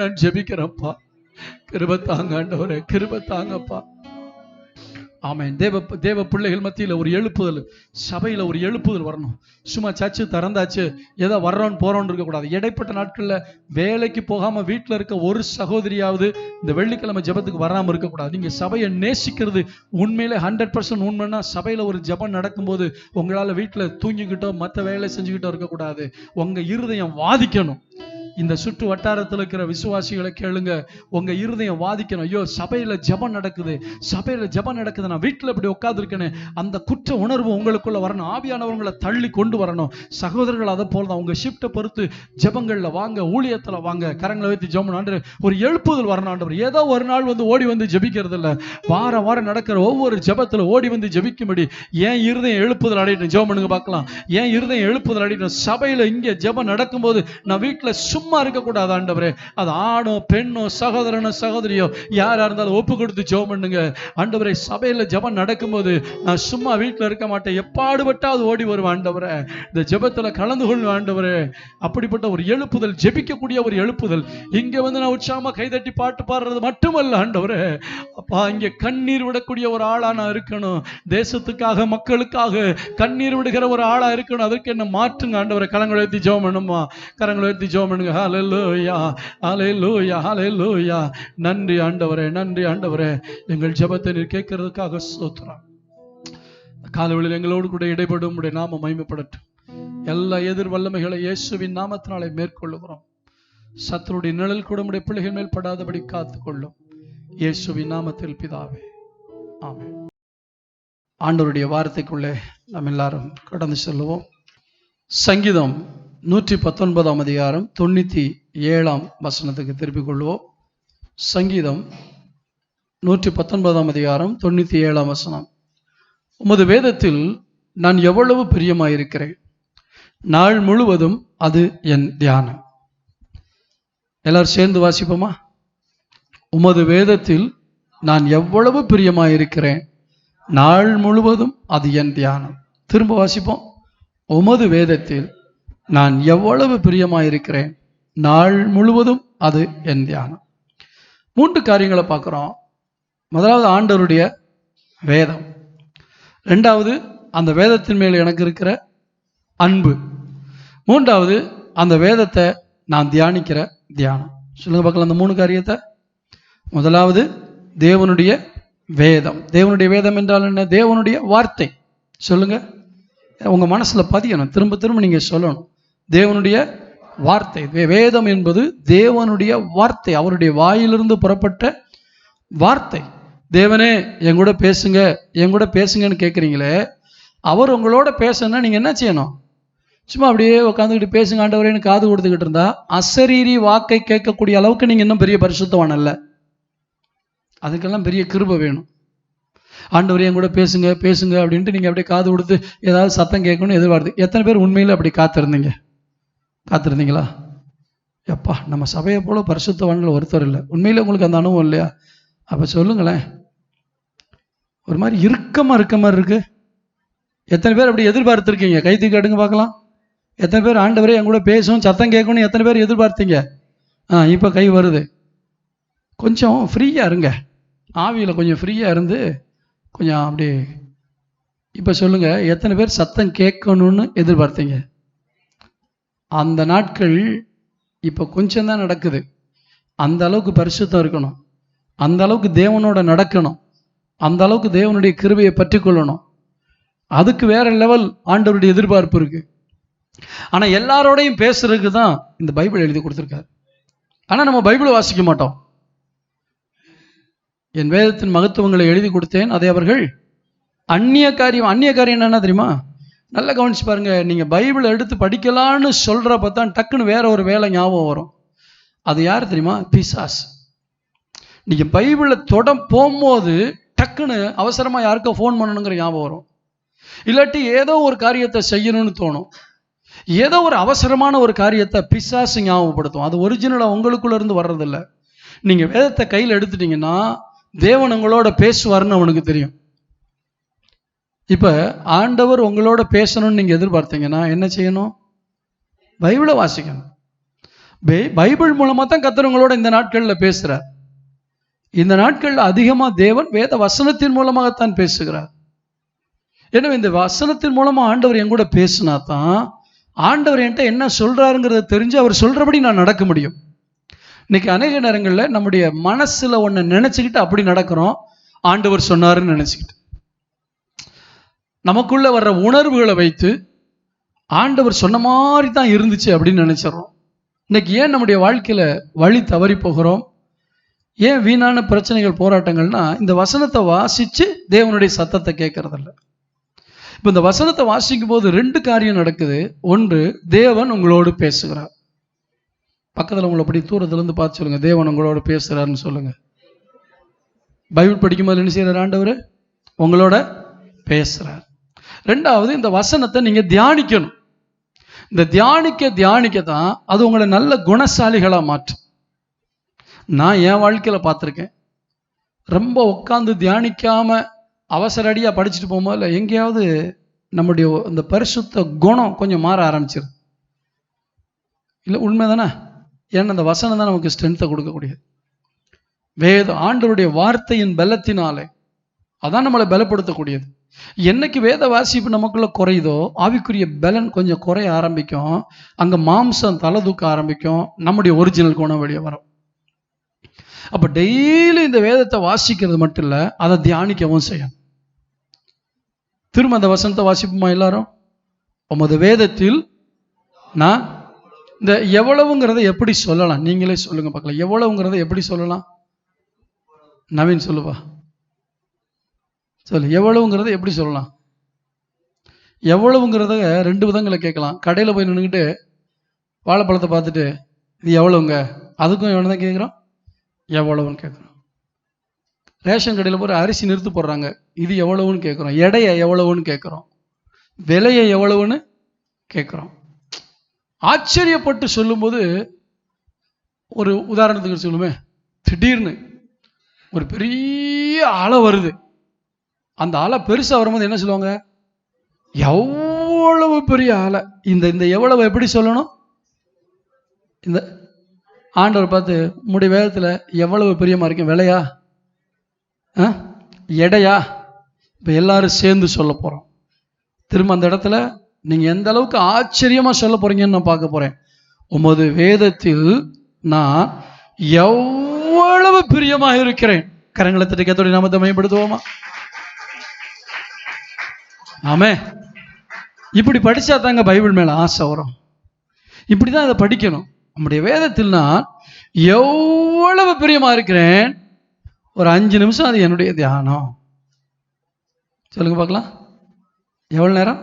நான் ஜெபிக்கிறேன்ப்பா. கிருபை தாங்க ஆண்டவரே, கிருபை தாங்கப்பா. ஆமென். தேவ பிள்ளைகள் மத்தியில் ஒரு எழுப்புதல், சபையில் ஒரு எழுப்புதல் வரணும். சும்மா சர்ச்சு திறந்தாச்சு ஏதோ வர்றோன்னு போறோன்னு இருக்கக்கூடாது. இடைப்பட்ட நாட்களில் வேலைக்கு போகாம வீட்டில் இருக்க ஒரு சகோதரியாவது இந்த வெள்ளிக்கிழமை ஜெபத்துக்கு வராமல் இருக்கக்கூடாது. நீங்க சபையை நேசிக்கிறது உண்மையிலே 100% உண்மைன்னா, சபையில் ஒரு ஜெபம் நடக்கும்போது உங்களால் வீட்டில் தூங்கிக்கிட்டோ மற்ற வேலை செஞ்சுக்கிட்டோ இருக்கக்கூடாது. உங்க இருதயம் வாதிக்கணும். இந்த சுற்று வட்டாரத்தில் இருக்கிற விசுவாசிகளை கேளுங்க, உங்க இருதயம் வாதிக்கணும். ஐயோ, சபையில ஜெபம் நடக்குது, சபையில ஜெபம் நடக்குது, நான் வீட்டில் இப்படி உட்காந்துருக்கேன்னு அந்த குற்ற உணர்வு உங்களுக்குள்ள வரணும். ஆவியானவர்களை தள்ளி கொண்டு வரணும். சகோதரர்கள் அதை போல தான் உங்க ஷிஃப்ட்டை பொறுத்து ஜெபங்கள்ல வாங்க, ஊழியத்துல வாங்க, கரங்களை வைத்து ஜெபம் ஆண்டவர் ஒரு எழுப்புதல் வரணும். ஆண்டவர் ஏதோ ஒரு நாள் வந்து ஓடி வந்து ஜெபிக்கிறது இல்லை, வாரம் வாரம் நடக்கிற ஒவ்வொரு ஜெபத்துல ஓடி வந்து ஜெபிக்கும்படி ஏன் இருதயம் எழுப்புதல் அடையட்டும். ஜெபம் பண்ணுங்க பார்க்கலாம். ஏன் இருதயம் எழுப்புதல் அடையட்டும். சபையில இங்கே ஜெபம் நடக்கும்போது நான் வீட்டில் சும்மா இருக்கக்கூடாது ஆண்டவரே. அது ஆணோ பெண்ணோ சகோதரனோ சகோதரியோ யாரா இருந்தாலும் ஒப்பு கொடுத்து ஜெபம் பண்ணுங்க. ஆண்டவரே, சபையில ஜெபம் நடக்கும்போது நான் சும்மா வீட்டில் இருக்க மாட்டேன், எப்பாடுபட்டாவது ஓடி வருவேன் ஆண்டவரே, இந்த ஜெபத்துல கலந்து கொள்வேன் ஆண்டவரே. அப்படிப்பட்ட ஒரு எழுப்புதல், ஜெபிக்கக்கூடிய ஒரு எழுப்புதல். இங்க வந்து நான் உற்சாகமா கைதட்டி பாட்டு பாடுறது மட்டுமல்ல ஆண்டவரே, அப்பா இங்க கண்ணீர் விடக்கூடிய ஒரு ஆளா நான் இருக்கணும். தேசத்துக்காக மக்களுக்காக கண்ணீர் விடுகிற ஒரு ஆளா இருக்கணும். அதற்கு என்ன மாற்றுங்க ஆண்டவரே. கரங்களை உயர்த்தி ஜெபம் பண்ணுமா, கரங்களை உயர்த்தி ஜெபம் பண்ணுங்க. ஹல்லேலூயா, ஹல்லேலூயா, ஹல்லேலூயா. நன்றி ஆண்டவரே, நன்றி ஆண்டவரே. எங்கள் ஜெபத்தை நீர் கேட்கறதுக்காக ஸ்தோத்திரம். காலையில் எங்களோடு கூட இடைப்படும் உடைய நாமம் மகிமைப்படட்டும். எல்லா எதிர் வல்லமைகளை இயேசுவின் நாமத்தினாலே மேற்கொள்ளுகிறோம். சத்துருடைய நிழல் கூட உடைய பிள்ளைகள் மேல் படாதபடி காத்துக்கொள்ளும். இயேசுவின் நாமத்தில் பிதாவே, ஆமென். ஆண்டவருடைய வார்த்தைக்குள்ளே நாம் எல்லாரும் கடந்து செல்லுவோம். சங்கீதம் 119 அதிகாரம் 97 வசனத்துக்கு திருப்பிக் கொள்வோம். சங்கீதம் 119 அதிகாரம் 97 வசனம். உமது வேதத்தில் நான் எவ்வளவு பிரியமாயிருக்கிறேன், நாள் முழுவதும் அது என் தியானம். எல்லாரும் சேர்ந்து வாசிப்போமா? உமது வேதத்தில் நான் எவ்வளவு பிரியமாயிருக்கிறேன், நாள் முழுவதும் அது என் தியானம். திரும்ப வாசிப்போம். உமது வேதத்தில் நான் எவ்வளவு பிரியமாயிருக்கிறேன், நாள் முழுவதும் அது என் தியானம். 3 காரியங்களை பார்க்குறோம். முதலாவது ஆண்டவருடைய வேதம், ரெண்டாவது அந்த வேதத்தின் மேல் எனக்கு இருக்கிற அன்பு, மூன்றாவது அந்த வேதத்தை நான் தியானிக்கிற தியானம். சொல்லுங்க பார்க்கலாம் அந்த 3 காரியத்தை. முதலாவது தேவனுடைய வேதம். தேவனுடைய வேதம் என்றால் என்ன? தேவனுடைய வார்த்தை. சொல்லுங்க, உங்க மனசுல பதியணும், திரும்ப திரும்ப நீங்க சொல்லணும். தேவனுடைய வார்த்தை. வேதம் என்பது தேவனுடைய வார்த்தை, அவருடைய வாயிலிருந்து புறப்பட்ட வார்த்தை. தேவனே என் கூட பேசுங்க, என் கூட பேசுங்கன்னு கேட்குறீங்களே, அவர் உங்களோட பேசணும்னா நீங்க என்ன செய்யணும்? சும்மா அப்படியே உட்காந்துக்கிட்டு பேசுங்க ஆண்டவரேன்னு காது கொடுத்துக்கிட்டு இருந்தா அசரீரி வாக்கை கேட்கக்கூடிய அளவுக்கு நீங்க இன்னும் பெரிய பரிசுத்தவான் அல்ல. அதுக்கெல்லாம் பெரிய கிருபை வேணும். ஆண்டவரே என் கூட பேசுங்க பேசுங்க அப்படின்ட்டு நீங்கள் அப்படியே காது கொடுத்து ஏதாவது சத்தம் கேட்கணும்னு எதிர்பார்த்து எத்தனை பேர் உண்மையில் அப்படி காத்திருந்தீங்களா? எப்பா, நம்ம சபையை போல பரிசுத்தவான்கள் ஒருத்தர் இல்லை. உண்மையில் உங்களுக்கு அந்த அனுபவம் இல்லையா? அப்போ சொல்லுங்களேன். ஒரு மாதிரி இருக்க மாதிரி இருக்கு. எத்தனை பேர் அப்படி எதிர்பார்த்துருக்கீங்க? கை தூக்கி காட்டுங்க பார்க்கலாம். எத்தனை பேர் ஆண்டவரே என் கூட பேசணும் சத்தம் கேட்கணும் எத்தனை பேர் எதிர்பார்த்தீங்க? இப்போ கை வருது. கொஞ்சம் ஃப்ரீயாக இருங்க, ஆவியில் கொஞ்சம் ஃப்ரீயாக இருந்து கொஞ்சம் அப்படி. இப்போ சொல்லுங்கள், எத்தனை பேர் சத்தம் கேட்கணும்னு எதிர்பார்த்தீங்க? அந்த நாட்கள் இப்போ கொஞ்சம் தான் நடக்குது. அந்த அளவுக்கு பரிசுத்தம் இருக்கணும், அந்த அளவுக்கு தேவனோட நடக்கணும், அந்த அளவுக்கு தேவனுடைய கிருபையை பற்றி கொள்ளணும். அதுக்கு வேற லெவல் ஆண்டவருடைய எதிர்பார்ப்பு இருக்கு. ஆனால் எல்லாரோடையும் பேசுறதுக்கு தான் இந்த பைபிள் எழுதி கொடுத்துருக்காரு. ஆனால் நம்ம பைபிளை வாசிக்க மாட்டோம். என் வேதத்தின் மகத்துவங்களை எழுதி கொடுத்தேன், அதை அவர்கள் அந்நிய காரியம் என்னன்னா தெரியுமா? நல்லா கவனிச்சு பாருங்க. நீங்க பைபிளை எடுத்து படிக்கலான்னு சொல்றப்ப தான் டக்குன்னு வேற ஒரு வேலை ஞாபகம் வரும். அது யார் தெரியுமா? பிசாசு. நீங்க பைபிளை போகும்போது டக்குன்னு அவசரமா யாருக்கோ ஃபோன் பண்ணணுங்கிற ஞாபகம் வரும். இல்லாட்டி ஏதோ ஒரு காரியத்தை செய்யணும்னு தோணும். ஏதோ ஒரு அவசரமான ஒரு காரியத்தை பிசாசு ஞாபகப்படுத்தும். அது ஒரிஜினலாக உங்களுக்குள்ள இருந்து வர்றதில்ல. நீங்க வேதத்தை கையில் எடுத்துட்டீங்கன்னா தேவன் உங்களோட பேசுவார்னு அவனுக்கு தெரியும். இப்ப ஆண்டவர் உங்களோட பேசணும்னு நீங்க எதிர்பார்த்தீங்கன்னா என்ன செய்யணும்? பைபிளை வாசிக்கணும். பைபிள் மூலமா தான் கர்த்தர் உங்களோட இந்த நாட்களில் பேசுறார். இந்த நாட்களில் அதிகமா தேவன் வேத வசனத்தின் மூலமாகத்தான் பேசுகிறார். எனவே இந்த வசனத்தின் மூலமா ஆண்டவர் என் கூட பேசினா தான் ஆண்டவர் என்கிட்ட என்ன சொல்றாருங்கிறத தெரிஞ்சு அவர் சொல்றபடி நான் நடக்க முடியும். இன்னைக்கு அநேக நேரங்களில் நம்முடைய மனசுல ஒன்று நினைச்சுக்கிட்டு அப்படி நடக்கிறோம். ஆண்டவர் சொன்னாருன்னு நினைச்சுக்கிட்டு நமக்குள்ள வர்ற உணர்வுகளை வைத்து ஆண்டவர் சொன்ன மாதிரி தான் இருந்துச்சு அப்படின்னு நினைச்சிடறோம். இன்னைக்கு ஏன் நம்முடைய வாழ்க்கையில வழி தவறி போகிறோம்? ஏன் வீணான பிரச்சனைகள், போராட்டங்கள்னா இந்த வசனத்தை வாசிச்சு தேவனுடைய சத்தத்தை கேட்கறதில்ல. இப்போ இந்த வசனத்தை வாசிக்கும் போது 2 காரியம் நடக்குது. ஒன்று, தேவன் உங்களோடு பேசுகிறார். பக்கத்தில் உங்களை அப்படி தூரத்துலேருந்து பார்த்து சொல்லுங்க, தேவன் உங்களோட பேசுகிறாருன்னு சொல்லுங்க. பைபிள் படிக்கும்போது என்ன செய்யறார்? ஆண்டவர் உங்களோட பேசுறார். 2வது, இந்த வசனத்தை நீங்க தியானிக்கணும். இந்த தியானிக்க தான் அது உங்களை நல்ல குணசாலிகளாக மாற்றும். நான் என் வாழ்க்கையில் பார்த்துருக்கேன். ரொம்ப உட்காந்து தியானிக்காம அவசர அடியாக படிச்சுட்டு போகும்போது எங்கேயாவது நம்முடைய இந்த பரிசுத்த குணம் கொஞ்சம் மாற ஆரம்பிச்சிருது. இல்லை, உண்மை தானே? ஏன்னா அந்த வசனம் தான் நமக்கு ஸ்ட்ரென்த்தை கொடுக்கக்கூடியது. வேதம், ஆண்டவருடைய வார்த்தையின் பலத்தினாலே அதான் நம்மளை பலப்படுத்தக்கூடியது. என்னைக்கு வேத வாசிப்பு நமக்குள்ள குறையுதோ ஆவிக்குரிய பலன் கொஞ்சம் குறைய ஆரம்பிக்கும். அங்க மாம்சம் தலை தூக்க ஆரம்பிக்கும். நம்முடைய ஒரிஜினல் குணம் வெளியே வரும். அப்ப டெய்லி இந்த வேதத்தை வாசிக்கிறது மட்டும் இல்ல, அதை தியானிக்கவும் செய்யணும். திரும்ப அந்த வசனத்தை வாசிப்போமா எல்லாரும்? உமது வேதத்தில் நான் இந்த எவ்வளவுங்கிறத எப்படி சொல்லலாம்? நீங்களே சொல்லுங்க பார்க்கலாம். எவ்வளவுங்கிறத எப்படி சொல்லலாம்? நவீன் சொல்லுவா, சொல்லு. எவ்வளவுங்கிறத எப்படி சொல்லலாம்? எவ்வளவுங்கிறத 2 விதங்களை கேட்கலாம். கடையில் போய் நின்றுக்கிட்டு வாழைப்பழத்தை பார்த்துட்டு இது எவ்வளவுங்க, அதுக்கும் எவ்வளோ தான் கேட்குறோம், எவ்வளவுன்னு கேட்குறோம். ரேஷன் கடையில் போய் அரிசி நிறுத்து போடுறாங்க, இது எவ்வளவுன்னு கேட்குறோம். எடையை எவ்வளவுன்னு கேட்குறோம். விலையை எவ்வளவுன்னு கேட்குறோம். ஆச்சரியப்பட்டு சொல்லும்போது, ஒரு உதாரணத்துக்கு சொல்லுமே, திடீர்னு ஒரு பெரிய அலை வருது. அந்த அலை பெருசாக வரும்போது என்ன சொல்லுவாங்க? எவ்வளவு பெரிய அலை. இந்த எவ்வளவு எப்படி சொல்லணும்? இந்த ஆண்டவர் பார்த்து உம்முடைய வேதத்தில் எவ்வளவு பிரியமா இருக்கும், விலையா எடையா? இப்போ எல்லாரும் சேர்ந்து சொல்ல போகிறோம். திரும்ப அந்த இடத்துல நீங்கள் எந்த அளவுக்கு ஆச்சரியமாக சொல்ல போகிறீங்கன்னு நான் பார்க்க போகிறேன். உமது வேதத்தில் நான் எவ்வளவு பிரியமாக இருக்கிறேன். கரங்களை தட்டி கர்த்தருடைய நாமத்தை மகிமைப்படுத்துவோமா? ஆமே. இப்படி படித்தா தாங்க பைபிள் மேலே ஆசை வரும். இப்படி தான் அதை படிக்கணும். நம்முடைய வேதத்தில் நான் எவ்வளவு பிரியமாக இருக்கிறேன். ஒரு 5 நிமிஷம் அது என்னுடைய தியானம். சொல்லுங்க பார்க்கலாம். எவ்வளோ நேரம்?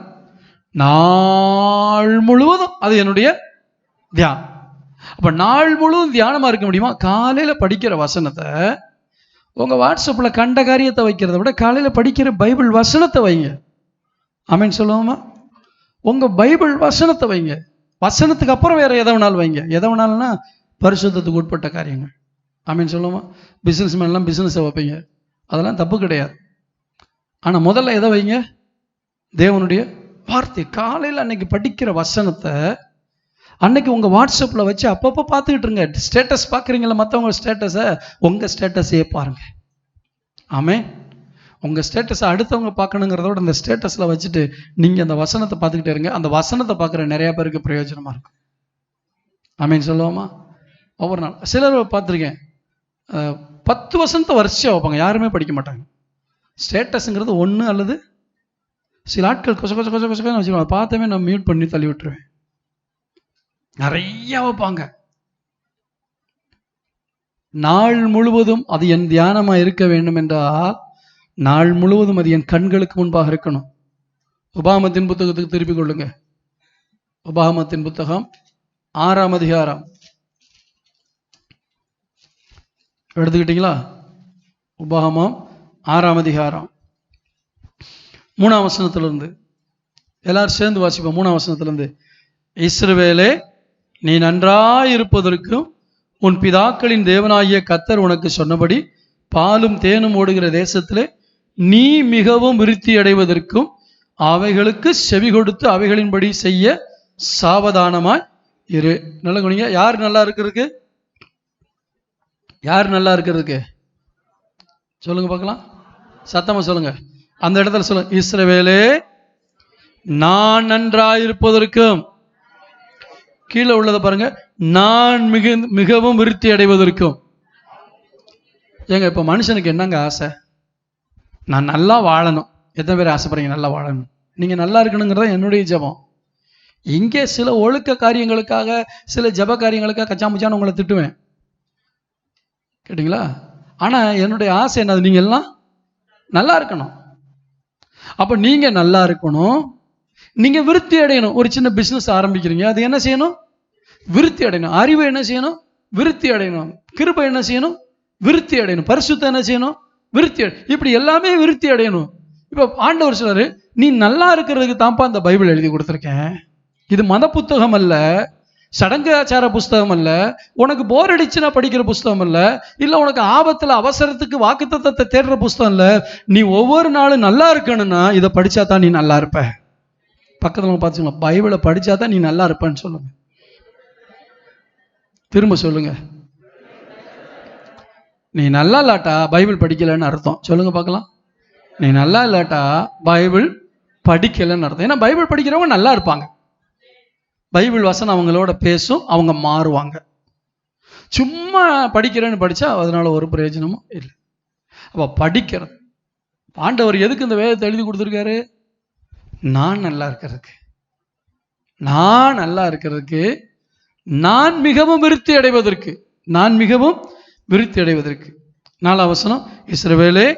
நாள் முழுவதும் அது என்னுடைய தியானம். அப்போ நாள் முழுவதும் தியானமாக இருக்க முடியுமா? காலையில் படிக்கிற வசனத்தை உங்கள் வாட்ஸ்அப்பில் கண்ட காரியத்தை வைக்கிறத விட காலையில் படிக்கிற பைபிள் வசனத்தை வைங்க. ஆமேன்னு சொல்லுவோமா? உங்கள் பைபிள் வசனத்தை வைங்க. வசனத்துக்கு அப்புறம் வேறு எதை வேணாலும் வைங்க. எதை வேணாலும்னா பரிசுத்தத்துக்கு உட்பட்ட காரியங்கள். ஆமேன்னு சொல்லுவோமா? பிஸ்னஸ் மேன்லாம் பிஸ்னஸை வைப்பீங்க, அதெல்லாம் தப்பு கிடையாது. ஆனால் முதல்ல எதை வைங்க? தேவனுடைய வார்த்தை. காலையில் அன்னைக்கு படிக்கிற வசனத்தை அன்னைக்கு உங்கள் வாட்ஸ்அப்பில் வச்சு அப்பப்போ பார்த்துக்கிட்டு இருங்க. ஸ்டேட்டஸ் பார்க்குறீங்களா? மற்றவங்க ஸ்டேட்டஸை உங்கள் ஸ்டேட்டஸையே பாருங்கள். ஆமே. உங்கள் ஸ்டேட்டஸை அடுத்தவங்க பார்க்கணுங்கிறதோட அந்த ஸ்டேட்டஸில் வச்சுட்டு நீங்கள் அந்த வசனத்தை பார்த்துக்கிட்டே இருங்க. அந்த வசனத்தை பார்க்குற நிறையா பேருக்கு பிரயோஜனமாக இருக்கும். ஆமேன்னு சொல்லுவோமா? ஒவ்வொரு நாள் சிலர் பார்த்துருக்கேன், 10 வசனத்தை வரிசையாக வைப்பாங்க, யாருமே படிக்க மாட்டாங்க. ஸ்டேட்டஸுங்கிறது ஒன்று அல்லது சில ஆட்கள் கொச கொச கொச கொசன்னு வச்சுருவாங்க. பார்த்தவே நான் மியூட் பண்ணி தள்ளி விட்டுருவேன். நிறைய வைப்பாங்க. நாள் முழுவதும் அது என் தியானமாக இருக்க வேண்டும் என்றால் நாள் முழுவதும் அது என் கண்களுக்கு முன்பாக இருக்கணும். உபாகமத்தின் புத்தகத்துக்கு திருப்பிக் கொள்ளுங்க. உபாகமத்தின் புத்தகம் 6ஆம் அதிகாரம் எடுத்துக்கிட்டீங்களா? உபாகமம் 6ஆம் அதிகாரம் 3ஆம் வசனத்திலிருந்து எல்லாரும் சேர்ந்து வாசிப்போம். 3ஆம் வசனத்திலிருந்து, இஸ்ரவேலே, நீ நன்றாயிருப்பதற்கும் உன் பிதாக்களின் தேவனாகிய கர்த்தர் உனக்கு சொன்னபடி பாலும் தேனும் ஓடுகிற தேசத்திலே நீ மிகவும் விருத்தி அடைவதற்கும் அவைகளுக்கு செவி கொடுத்து அவைகளின்படி செய்ய சாவதானமாய் இரு. நல்ல குனிங்க. யார் நல்லா இருக்கிறதுக்கு? யார் நல்லா இருக்கிறதுக்கு சொல்லுங்க பார்க்கலாம். சத்தமா சொல்லுங்க. அந்த இடத்துல சொல்லுங்க, இஸ்ரவேலே, நான் நன்றாயிருப்பதற்கும், கீழே உள்ளதை பாருங்க, நான் மிகவும் விருத்தி அடைவதற்கும். ஏங்க இப்போ மனுஷனுக்கு என்னங்க ஆசை? நான் நல்லா வாழணும். எத்தனை பேர் ஆசைப்படுறீங்க நல்லா வாழணும்? நீங்கள் நல்லா இருக்கணுங்கிறத என்னுடைய ஜெபம். இங்கே சில ஒழுக்க காரியங்களுக்காக, சில ஜப காரியங்களுக்காக கச்சாமுச்சான்னு உங்களை திட்டுவேன், கேட்டிங்களா? ஆனா என்னுடைய ஆசை என்னது, நீங்க எல்லாம் நல்லா இருக்கணும். அப்ப நீங்க நல்லா இருக்கணும், நீங்க விருத்தி அடையணும். ஒரு சின்ன பிசினஸ் ஆரம்பிக்கிறீங்க, அது என்ன செய்யணும்? விருத்தி அடையணும். அறிவு என்ன செய்யணும்? விருத்தி அடையணும். கிருபை என்ன செய்யணும்? விருத்தி அடையணும். பரிசுத்தம் என்ன செய்யணும்? விருத்தி அடையணும். இப்படி எல்லாமே விருத்தி அடையணும். இப்ப ஆண்டவர் சொல்றாரு, நீ நல்லா இருக்கிறதுக்கு தான்ப்பா அந்த பைபிள் எழுதி கொடுத்துருக்கேன். இது மத புத்தகம் அல்ல, சடங்கு ஆச்சார புஸ்தகம் அல்ல, உனக்கு போர் அடிச்சுனா படிக்கிற புஸ்தகம் அல்ல, இல்ல உனக்கு ஆபத்துல அவசரத்துக்கு வாக்குத்தத்தத்தை தேடுற புஸ்தகம் இல்ல. நீ ஒவ்வொரு நாளும் நல்லா இருக்கணும்னா இதை படிச்சா தான் நீ நல்லா இருப்ப. பக்கத்துல பார்த்துக்கலாம், பைபிளை படிச்சா தான் நீ நல்லா இருப்பன்னு சொல்லுங்க. திரும்ப சொல்லுங்க. நீ நல்லா இல்லாட்டா பைபிள் படிக்கலன்னு அர்த்தம். சொல்லுங்க பார்க்கலாம். நீ நல்லா இல்லாட்டா பைபிள் படிக்கலன்னு அர்த்தம். ஏன்னா பைபிள் படிக்கிறவங்க நல்லா இருப்பாங்க, பைபிள் வசனம் அவங்களோட பேசும், அவங்க மாறுவாங்க. சும்மா படிக்கிறேன்னு படிச்சா அதனால ஒரு பிரயோஜனமும் இல்லை. அப்ப படிக்கிறது, ஆண்டவர் எதுக்கு இந்த வேதத்தை எழுதி கொடுத்துருக்காரு? நான் நல்லா இருக்கிறதுக்கு, நான் நல்லா இருக்கிறதுக்கு, நான் மிகவும் விருத்தி அடைவதற்கு, நான் மிகவும் விருத்தி அடைவதற்கு. 4ஆம் வசனம், இஸ்ரவேலே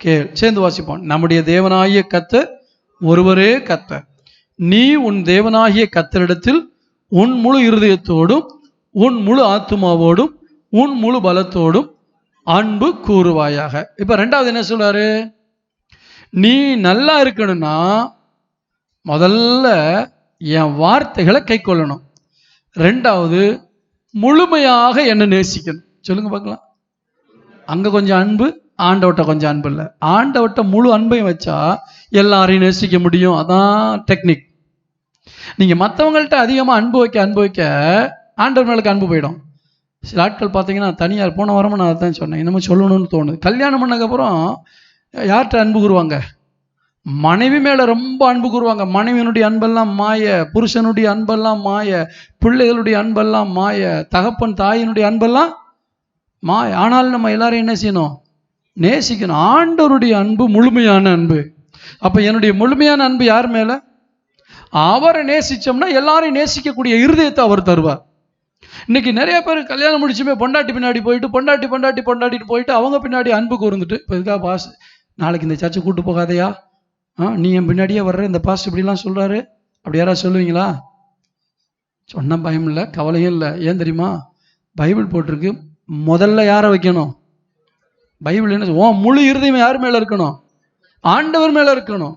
கேள். சேர்ந்து வாசிப்போம். நம்முடைய தேவனாகிய கர்த்தர் ஒருவரே கர்த்தர். நீ உன் தேவனாகிய கர்த்தரிடத்தில் உன் முழு இருதயத்தோடும் உன் முழு ஆத்துமாவோடும் உன் முழு பலத்தோடும் அன்பு கூறுவாயாக. இப்ப 2வது என்ன சொல்றாரு? நீ நல்லா இருக்கணும்னா முதல்ல என் வார்த்தைகளை கை கொள்ளணும். 2வது முழுமையாக என்ன நேசிக்கணும். சொல்லுங்க பார்க்கலாம். அங்க கொஞ்சம் அன்பு, ஆண்டவட்ட கொஞ்சம் அன்பு இல்லை. ஆண்டவட்ட முழு அன்பையும் வச்சா எல்லாரையும் நேசிக்க முடியும். அதான் டெக்னிக். நீங்க மற்றவங்கள்ட்ட அதிகமா அன்பு வைக்க ஆண்டவர் மேலுக்கு அன்பு போயிடும். சில ஆட்கள் பார்த்தீங்கன்னா, தனியார் போன வாரமும் நான் அதான் சொன்னேன், இன்னமும் சொல்லணும்னு தோணுது. கல்யாணம் பண்ணக்கப்புறம் யார்கிட்ட அன்பு கூறுவாங்க? மனைவி மேல ரொம்ப அன்பு கூறுவாங்க. மனைவியினுடைய அன்பெல்லாம் மாய, புருஷனுடைய அன்பெல்லாம் மாய, பிள்ளைகளுடைய அன்பெல்லாம் மாய, தகப்பன் தாயினுடைய அன்பெல்லாம் மாய. ஆனால் நம்ம எல்லாரும் என்ன செய்யணும்? நேசிக்கணும். ஆண்டவருடைய அன்பு முழுமையான அன்பு. அப்ப என்னுடைய முழுமையான அன்பு யார் மேல? அவரை நேசிச்சோம்னா எல்லாரையும் நேசிக்கக்கூடிய இருதயத்தை அவர் தருவார். இன்னைக்கு நிறைய பேர் கல்யாணம் முடிச்சுமே பொண்டாட்டி பின்னாடி போயிட்டு பொண்டாட்டிட்டு போயிட்டு அவங்க பின்னாடி அன்பு கூர்ந்துட்டு, இப்போ இதுக்காக பாஸ் நாளைக்கு இந்த சர்ச்சை கூட்டு போகாதையா, நீ என் பின்னாடியே வர்ற, இந்த பாஸ் இப்படிலாம் சொல்றாரு, அப்படி யாராவது சொல்லுவீங்களா? சொன்ன பயம் இல்லை, கவலையும் இல்லை. ஏன் தெரியுமா? பைபிள் போட்டிருக்கு, முதல்ல யாரை வைக்கணும்? பைபிள் என்ன? உன் முழு இருதயம் யார் மேல இருக்கணும்? ஆண்டவர் மேல இருக்கணும்.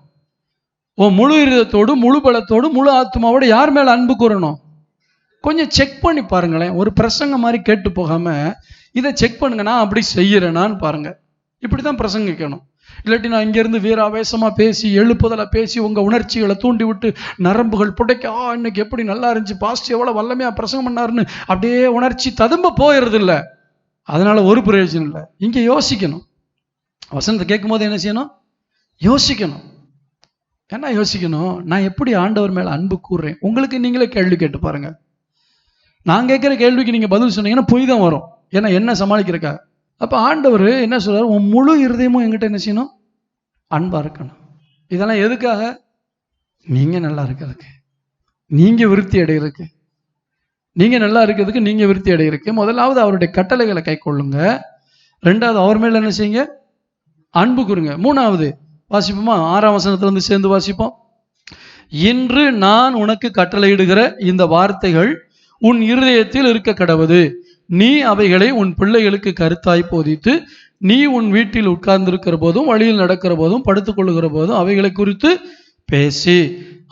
உன் முழு இருதயத்தோடு முழு பலத்தோடு முழு ஆத்மாவோடு யார் மேல அன்பு கூறணும்? கொஞ்சம் செக் பண்ணி பாருங்களேன். ஒரு பிரசங்க மாதிரி கேட்டு போகாம இதை செக் பண்ணுங்க. நான் அப்படி செய்யறேனான்னு பாருங்க. இப்படிதான் பிரசங்கிக்கணும். இல்லாட்டி நான் இங்கிருந்து வீராவேசமா பேசி எழுப்புதலை பேசி உங்க உணர்ச்சிகளை தூண்டி விட்டு நரம்புகள் புடைக்க, இன்னைக்கு எப்படி நல்லா இருந்துச்சு, பாஸ்ட் எவ்வளவு வல்லமையா பிரசங்கம் பண்ணாருன்னு அப்படியே உணர்ச்சி ததும்ப போயிடுறது இல்லை. அதனால ஒரு பிரயோஜனம் இல்லை. இங்க யோசிக்கணும். வசனத்தை கேட்கும் போது என்ன செய்யணும்? யோசிக்கணும். என்ன யோசிக்கணும்? நான் எப்படி ஆண்டவர் மேல அன்பு கூறுறேன்? உங்களுக்கு நீங்களே கேள்வி கேட்டு பாருங்க. நான் கேட்கிற கேள்விக்கு நீங்க பதில் சொன்னீங்கன்னா பொய் தான் வரும். ஏன்னா என்ன சமாளிக்கிறக்கா? அப்ப ஆண்டவர் என்ன சொல்றாரு? உன் முழு இருதயமும் என்கிட்ட என்ன செய்யணும்? அன்பா இருக்கணும். இதெல்லாம் எதுக்காக? நீங்க நல்லா இருக்கிறதுக்கு, நீங்க விருத்தி அடைகிறதுக்கு, நீங்க நல்லா இருக்கிறதுக்கு, நீங்க விருத்தி அடைகிறதுக்கு. முதலாவது அவருடைய கட்டளைகளை கை கொள்ளுங்க. 2வது அவர் மேல என்ன செய்யுங்க? அன்பு கூறுங்க. 3வது வாசிப்போமா? 6ஆம் வசனத்திலிருந்து சேர்ந்து வாசிப்போம். இன்று நான் உனக்கு கட்டளையிடுகிற இந்த வார்த்தைகள் உன் இருதயத்தில் இருக்க கடவது. நீ அவைகளை உன் பிள்ளைகளுக்கு கருத்தாய் போதித்து, நீ உன் வீட்டில் உட்கார்ந்திருக்கிற போதும் வழியில் நடக்கிற போதும் படுத்துக் கொள்ளுகிற போதும் அவைகளை குறித்து பேசி,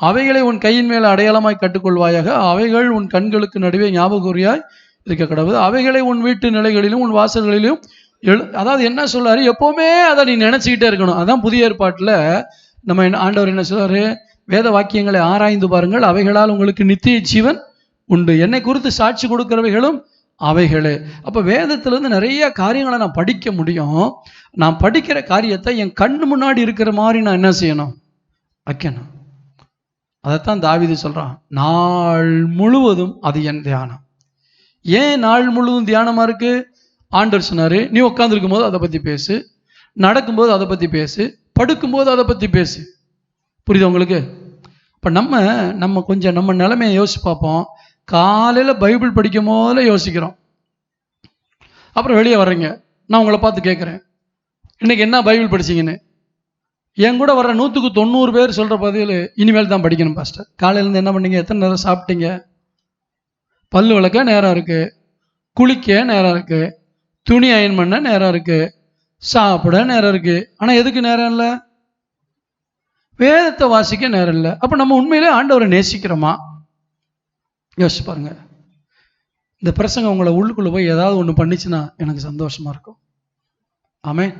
அவைகளை உன் கையின் மேல் அடையாளமாய் கட்டுக்கொள்வாயாக. அவைகள் உன் கண்களுக்கு நடுவே ஞாபகூரியாய் இருக்க கடவுது. அவைகளை உன் வீட்டு நிலைகளிலும் உன் வாசல்களிலும் அதாவது என்ன சொல்றாரு? எப்பவுமே அதை நீ நினைச்சுக்கிட்டே இருக்கணும். அதான் புதிய ஏற்பாட்டுல நம்ம ஆண்டவர் என்ன சொல்றாரு? வேத வாக்கியங்களை ஆராய்ந்து பாருங்கள், அவைகளால் உங்களுக்கு நித்திய ஜீவன் உண்டு, என்னை குறித்து சாட்சி கொடுக்கிறவைகளும் அவைகளே. அப்ப வேதத்திலிருந்து நிறைய காரியங்களை நான் படிக்க முடியும். நான் படிக்கிற காரியத்தை என் கண்ணு முன்னாடி இருக்கிற மாதிரி நான் என்ன செய்யணும்? வைக்கணும். அதைத்தான் தாவீது சொல்றான், நாள் முழுவதும் அது என் தியானம். ஏன் நாள் முழுவதும் தியானமா இருக்கு? ஆண்டவர் சொன்னாரு, நீ உட்காந்துருக்கும் போது அதை பத்தி பேசு, நடக்கும்போது அதை பத்தி பேசு, படுக்கும்போது அதை பத்தி பேசு. புரியுதா உங்களுக்கு? இப்போ நம்ம கொஞ்சம் நம்ம நிலைமையை யோசிச்சு பார்ப்போம். காலையில் பைபிள் படிக்கும் போதில் யோசிக்கிறோம், அப்புறம் வெளியே வர்றீங்க. நான் உங்களை பார்த்து கேட்குறேன், இன்னைக்கு என்ன பைபிள் படிச்சிங்கன்னு. என் கூட வர்ற 100க்கு 90 பேர் சொல்கிற பதில் இனிமேல் தான் படிக்கணும் பாஸ்டர். காலையிலேருந்து என்ன பண்ணீங்க, எத்தனை நேரம் சாப்பிட்டீங்க, பல்லு விளக்க நேரம் இருக்குது, குளிக்க நேரம் இருக்குது, துணி அயன் பண்ண நேரம் இருக்குது, சாப்பிட நேரம் இருக்குது. ஆனால் எதுக்கு நேரம் இல்லை? வேதத்தை வாசிக்க நேரம் இல்லை. அப்போ நம்ம உண்மையிலே ஆண்டவரை நேசிக்கிறோமா? யோசிச்சு பாருங்க. இந்த பிரசங்கம் உங்களை உள்ளுக்குள்ளே போய் ஏதாவது ஒன்று பண்ணிச்சுன்னா எனக்கு சந்தோஷமாக இருக்கும். ஆமென்.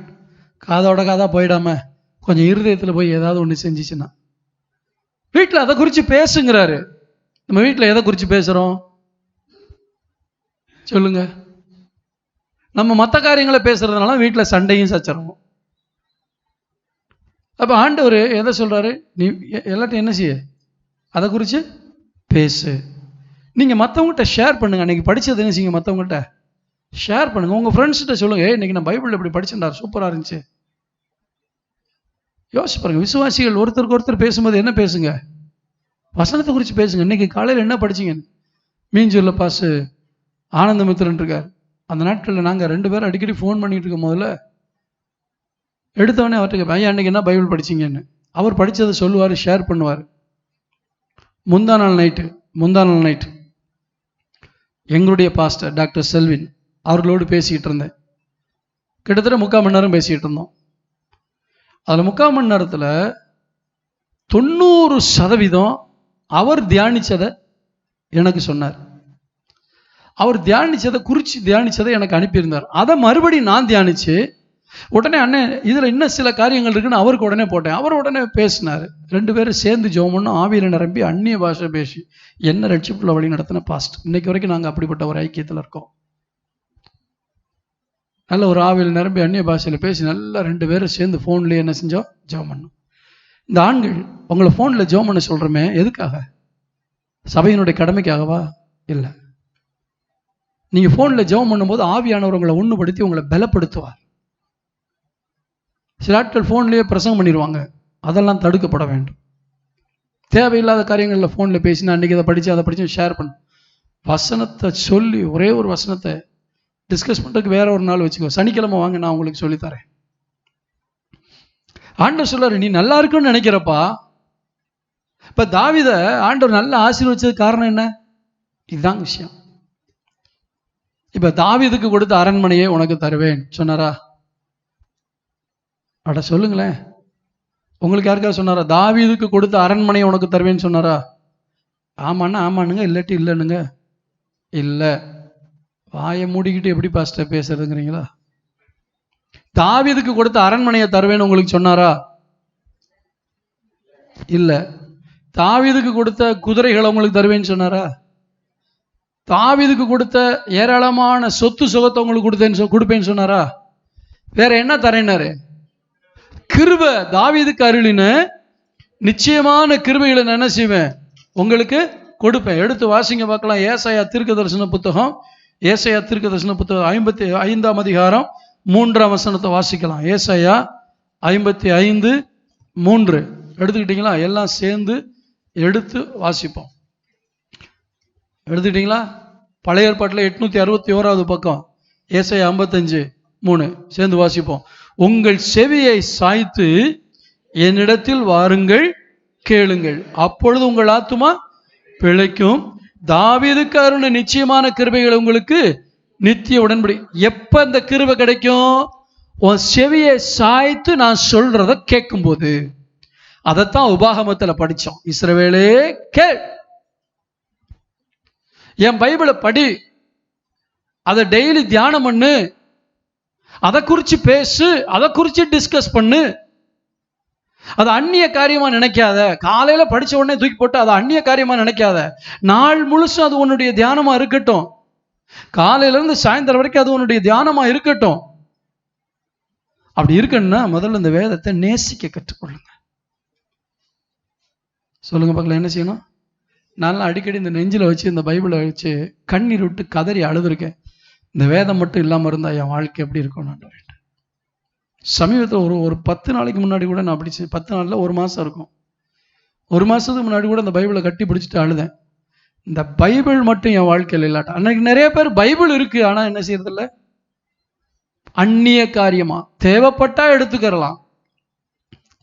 காதோட காதாக போயிடாம கொஞ்சம் இருதயத்தில் போய் ஏதாவது ஒன்று செஞ்சிச்சுன்னா. வீட்டில் அதை குறித்து பேசுங்கிறாரு. நம்ம வீட்டில் எதை குறித்து பேசுகிறோம் சொல்லுங்க? நம்ம மற்ற காரியங்களை பேசுறதுனால வீட்டில் சண்டையும் சச்சரவும். அப்போ ஆண்டவர் எதை சொல்கிறாரு? நீ எல்லாத்தையும் என்ன செய்ய, அதை குறித்து பேசு. நீங்கள் மற்றவங்ககிட்ட ஷேர் பண்ணுங்கள். அன்றைக்கி படித்தது என்ன செய்யுங்க, மற்றவங்ககிட்ட ஷேர் பண்ணுங்கள். உங்கள் ஃப்ரெண்ட்ஸ்கிட்ட சொல்லுங்கள், இன்றைக்கி நான் பைபிளில் இப்படி படிச்சுட்டார், சூப்பராக இருந்துச்சு. யோசிச்சு பாருங்கள். விசுவாசிகள் ஒருத்தருக்கு ஒருத்தர் பேசும்போது என்ன பேசுங்க, வசனத்தை குறித்து பேசுங்க. இன்றைக்கி காலையில் என்ன படிச்சிங்க? மீஞ்சூரில் பாசு ஆனந்தமித்திரன் இருக்கார். அந்த நாட்களில் நாங்கள் 2 பேரும் அடிக்கடி ஃபோன் பண்ணிகிட்டு இருக்கும் போதில் எடுத்தவொடனே அவர்கிட்ட கேட்பேன், ஐயா அன்றைக்கி என்ன பைபிள் படிச்சிங்கன்னு. அவர் படித்ததை சொல்லுவார், ஷேர் பண்ணுவார். முந்தா நாள் நைட்டு எங்களுடைய பாஸ்டர் டாக்டர் செல்வின் அவர்களோடு பேசிக்கிட்டு இருந்தேன். கிட்டத்தட்ட 3/4 மணி நேரம் பேசிக்கிட்டு இருந்தோம். அதில் 3/4 மணி நேரத்தில் 90% அவர் தியானித்ததை எனக்கு சொன்னார். அவர் தியானித்ததை எனக்கு அனுப்பியிருந்தார். அதை மறுபடியும் நான் தியானித்து உடனே அண்ணன் இதில் இன்னும் சில காரியங்கள் இருக்குன்னு அவருக்கு உடனே போட்டேன். அவர் உடனே பேசினார். 2 பேரும் சேர்ந்து ஜெபம் பண்ணோம். ஆவியில் நிரம்பி அந்நிய பாஷை பேசி என்ன ரட்சிப்புள்ள வழி நடத்தின பாஸ்ட். இன்னைக்கு வரைக்கும் நாங்கள் அப்படிப்பட்ட ஒரு ஐக்கியத்தில் இருக்கோம். நல்ல ஒரு ஆவியில் நிரம்பி அந்நிய பாஷையில் பேசி நல்லா 2 பேரும் சேர்ந்து ஃபோன்லேயே என்ன செஞ்சோம், ஜெபம் பண்ணோம். இந்த ஆண்கள் உங்களை ஃபோனில் ஜெபம் பண்ண சொல்கிறோமே, எதுக்காக? சபையினுடைய கடமைக்காகவா? இல்லை. நீங்கள் ஃபோனில் ஜெபம் பண்ணும்போது ஆவியானவர் உங்களை ஒன்றுபடுத்தி உங்களை பலப்படுத்துவார். சில ஆட்கள் ஃபோன்லேயே பிரசங்கம் பண்ணிடுவாங்க. அதெல்லாம் தடுக்கப்பட வேண்டும். தேவையில்லாத காரியங்களில் ஃபோனில் பேசினா அன்றைக்கி அதை படித்து ஷேர் பண்ணு. வசனத்தை சொல்லி ஒரே ஒரு வசனத்தை டிஸ்கஸ் பண்ணுறதுக்கு வேற ஒரு நாள் வச்சுக்கோ. சனிக்கிழமை வாங்க, நான் உங்களுக்கு சொல்லித்தரேன். ஆண்டவர் சொல்றாரு, நீ நல்லா இருக்குன்னு நினைக்கிறப்பா. இப்போ தாவீதை ஆண்டவர் நல்லா ஆசீர்வதிச்சது காரணம் என்ன? இதுதான் விஷயம். இப்போ தாவீதுக்கு கொடுத்த அரண்மனையே உனக்கு தருவேன் சொன்னாரா? அட சொல்லுங்களேன். உங்களுக்கு யாருக்காவது சொன்னாரா தாவீதுக்கு கொடுத்த அரண்மனையை உனக்கு தருவேன்னு சொன்னாரா? ஆமாண்ணா ஆமானுங்க, இல்லாட்டி இல்லைன்னுங்க. இல்லை. வாயை மூடிக்கிட்டு எப்படி பாஸ்டர் பேசுறதுங்கிறீங்களா? தாவீதுக்கு கொடுத்த அரண்மனையை தருவேன்னு உங்களுக்கு சொன்னாரா? இல்லை. தாவீதுக்கு கொடுத்த குதிரைகளை உங்களுக்கு தருவேன்னு சொன்னாரா? தாவீதுக்கு கொடுத்த ஏராளமான சொத்து சுகத்தை உங்களுக்கு கொடுப்பேன்னு சொன்னாரா? வேற என்ன தரேன்னாரு? கிருபை. தாவீதுக்கு அருளின நிச்சயமான கிருபைகளை என்ன செய்வேன், உங்களுக்கு கொடுப்பேன். எடுத்து வாசிங்க பார்க்கலாம். ஏசாயா தீர்க்கதரிசன புத்தகம் 55ஆம் அதிகாரம் 3ஆம் வசனத்தை வாசிக்கலாம். ஏசாயா 55:3 எடுத்துக்கிட்டீங்களா? எல்லாம் சேர்ந்து எடுத்து வாசிப்போம். எடுத்துக்கிட்டீங்களா? பழைய ஏற்பாட்டில் 861வது பக்கம் ஏசாயா 55:3 சேர்ந்து வாசிப்போம். உங்கள் செவியை சாய்த்து என்னிடத்தில் வாருங்கள், கேளுங்கள், அப்பொழுது உங்கள் ஆத்துமா பிழைக்கும். தாவீதுக்கு அருளின நிச்சயமான கிருபைகள் உங்களுக்கு நித்திய உடன்படி. எப்ப இந்த கிருபை கிடைக்கும்? உன் செவியை சாய்த்து நான் சொல்றத கேட்கும் போது. அதைத்தான் உபாகமத்தில் படித்தோம். இஸ்ரவேலே கேள், என் பைபிளை படி, அதை டெய்லி தியானம் பண்ணு, அதை குறித்து பேசு, அதை குறித்து டிஸ்கஸ் பண்ணு. அது அந்நிய காரியமா நினைக்காத. காலையில படிச்ச உடனே தூக்கி போட்டு அதை அந்நிய காரியமா நினைக்காத. நாள் முழுசும் அது உன்னுடைய தியானமா இருக்கட்டும். காலையில இருந்து சாயந்தரம் வரைக்கும் அது உன்னுடைய தியானமா இருக்கட்டும். அப்படி இருக்கணும்னா முதல்ல இந்த வேதத்தை நேசிக்க கற்றுக்கொள்ளுங்க. சொல்லுங்க பார்க்கலாம், என்ன செய்யணும்? நான் அடிக்கடி இந்த நெஞ்சில வச்சு இந்த பைபிளை வச்சு கண்ணீர் விட்டு கதறி அழுதுருக்கேன். இந்த வேதம் மட்டும் இல்லாமல் இருந்தால் என் வாழ்க்கை எப்படி இருக்கும்? நான் சமீபத்தில் ஒரு 10 நாளைக்கு முன்னாடி கூட நான் அப்படி 10 நாளில் 1 மாதம் இருக்கும். 1 மாசத்துக்கு முன்னாடி கூட இந்த பைபிளை கட்டி பிடிச்சிட்டு அழுதேன். இந்த பைபிள் மட்டும் என் வாழ்க்கையில் இல்லாட்டா. அன்னைக்கு நிறைய பேர் பைபிள் இருக்கு, ஆனா என்ன செய்யறதில்ல, அந்நிய காரியமா தேவைப்பட்டா எடுத்துக்கலாம்,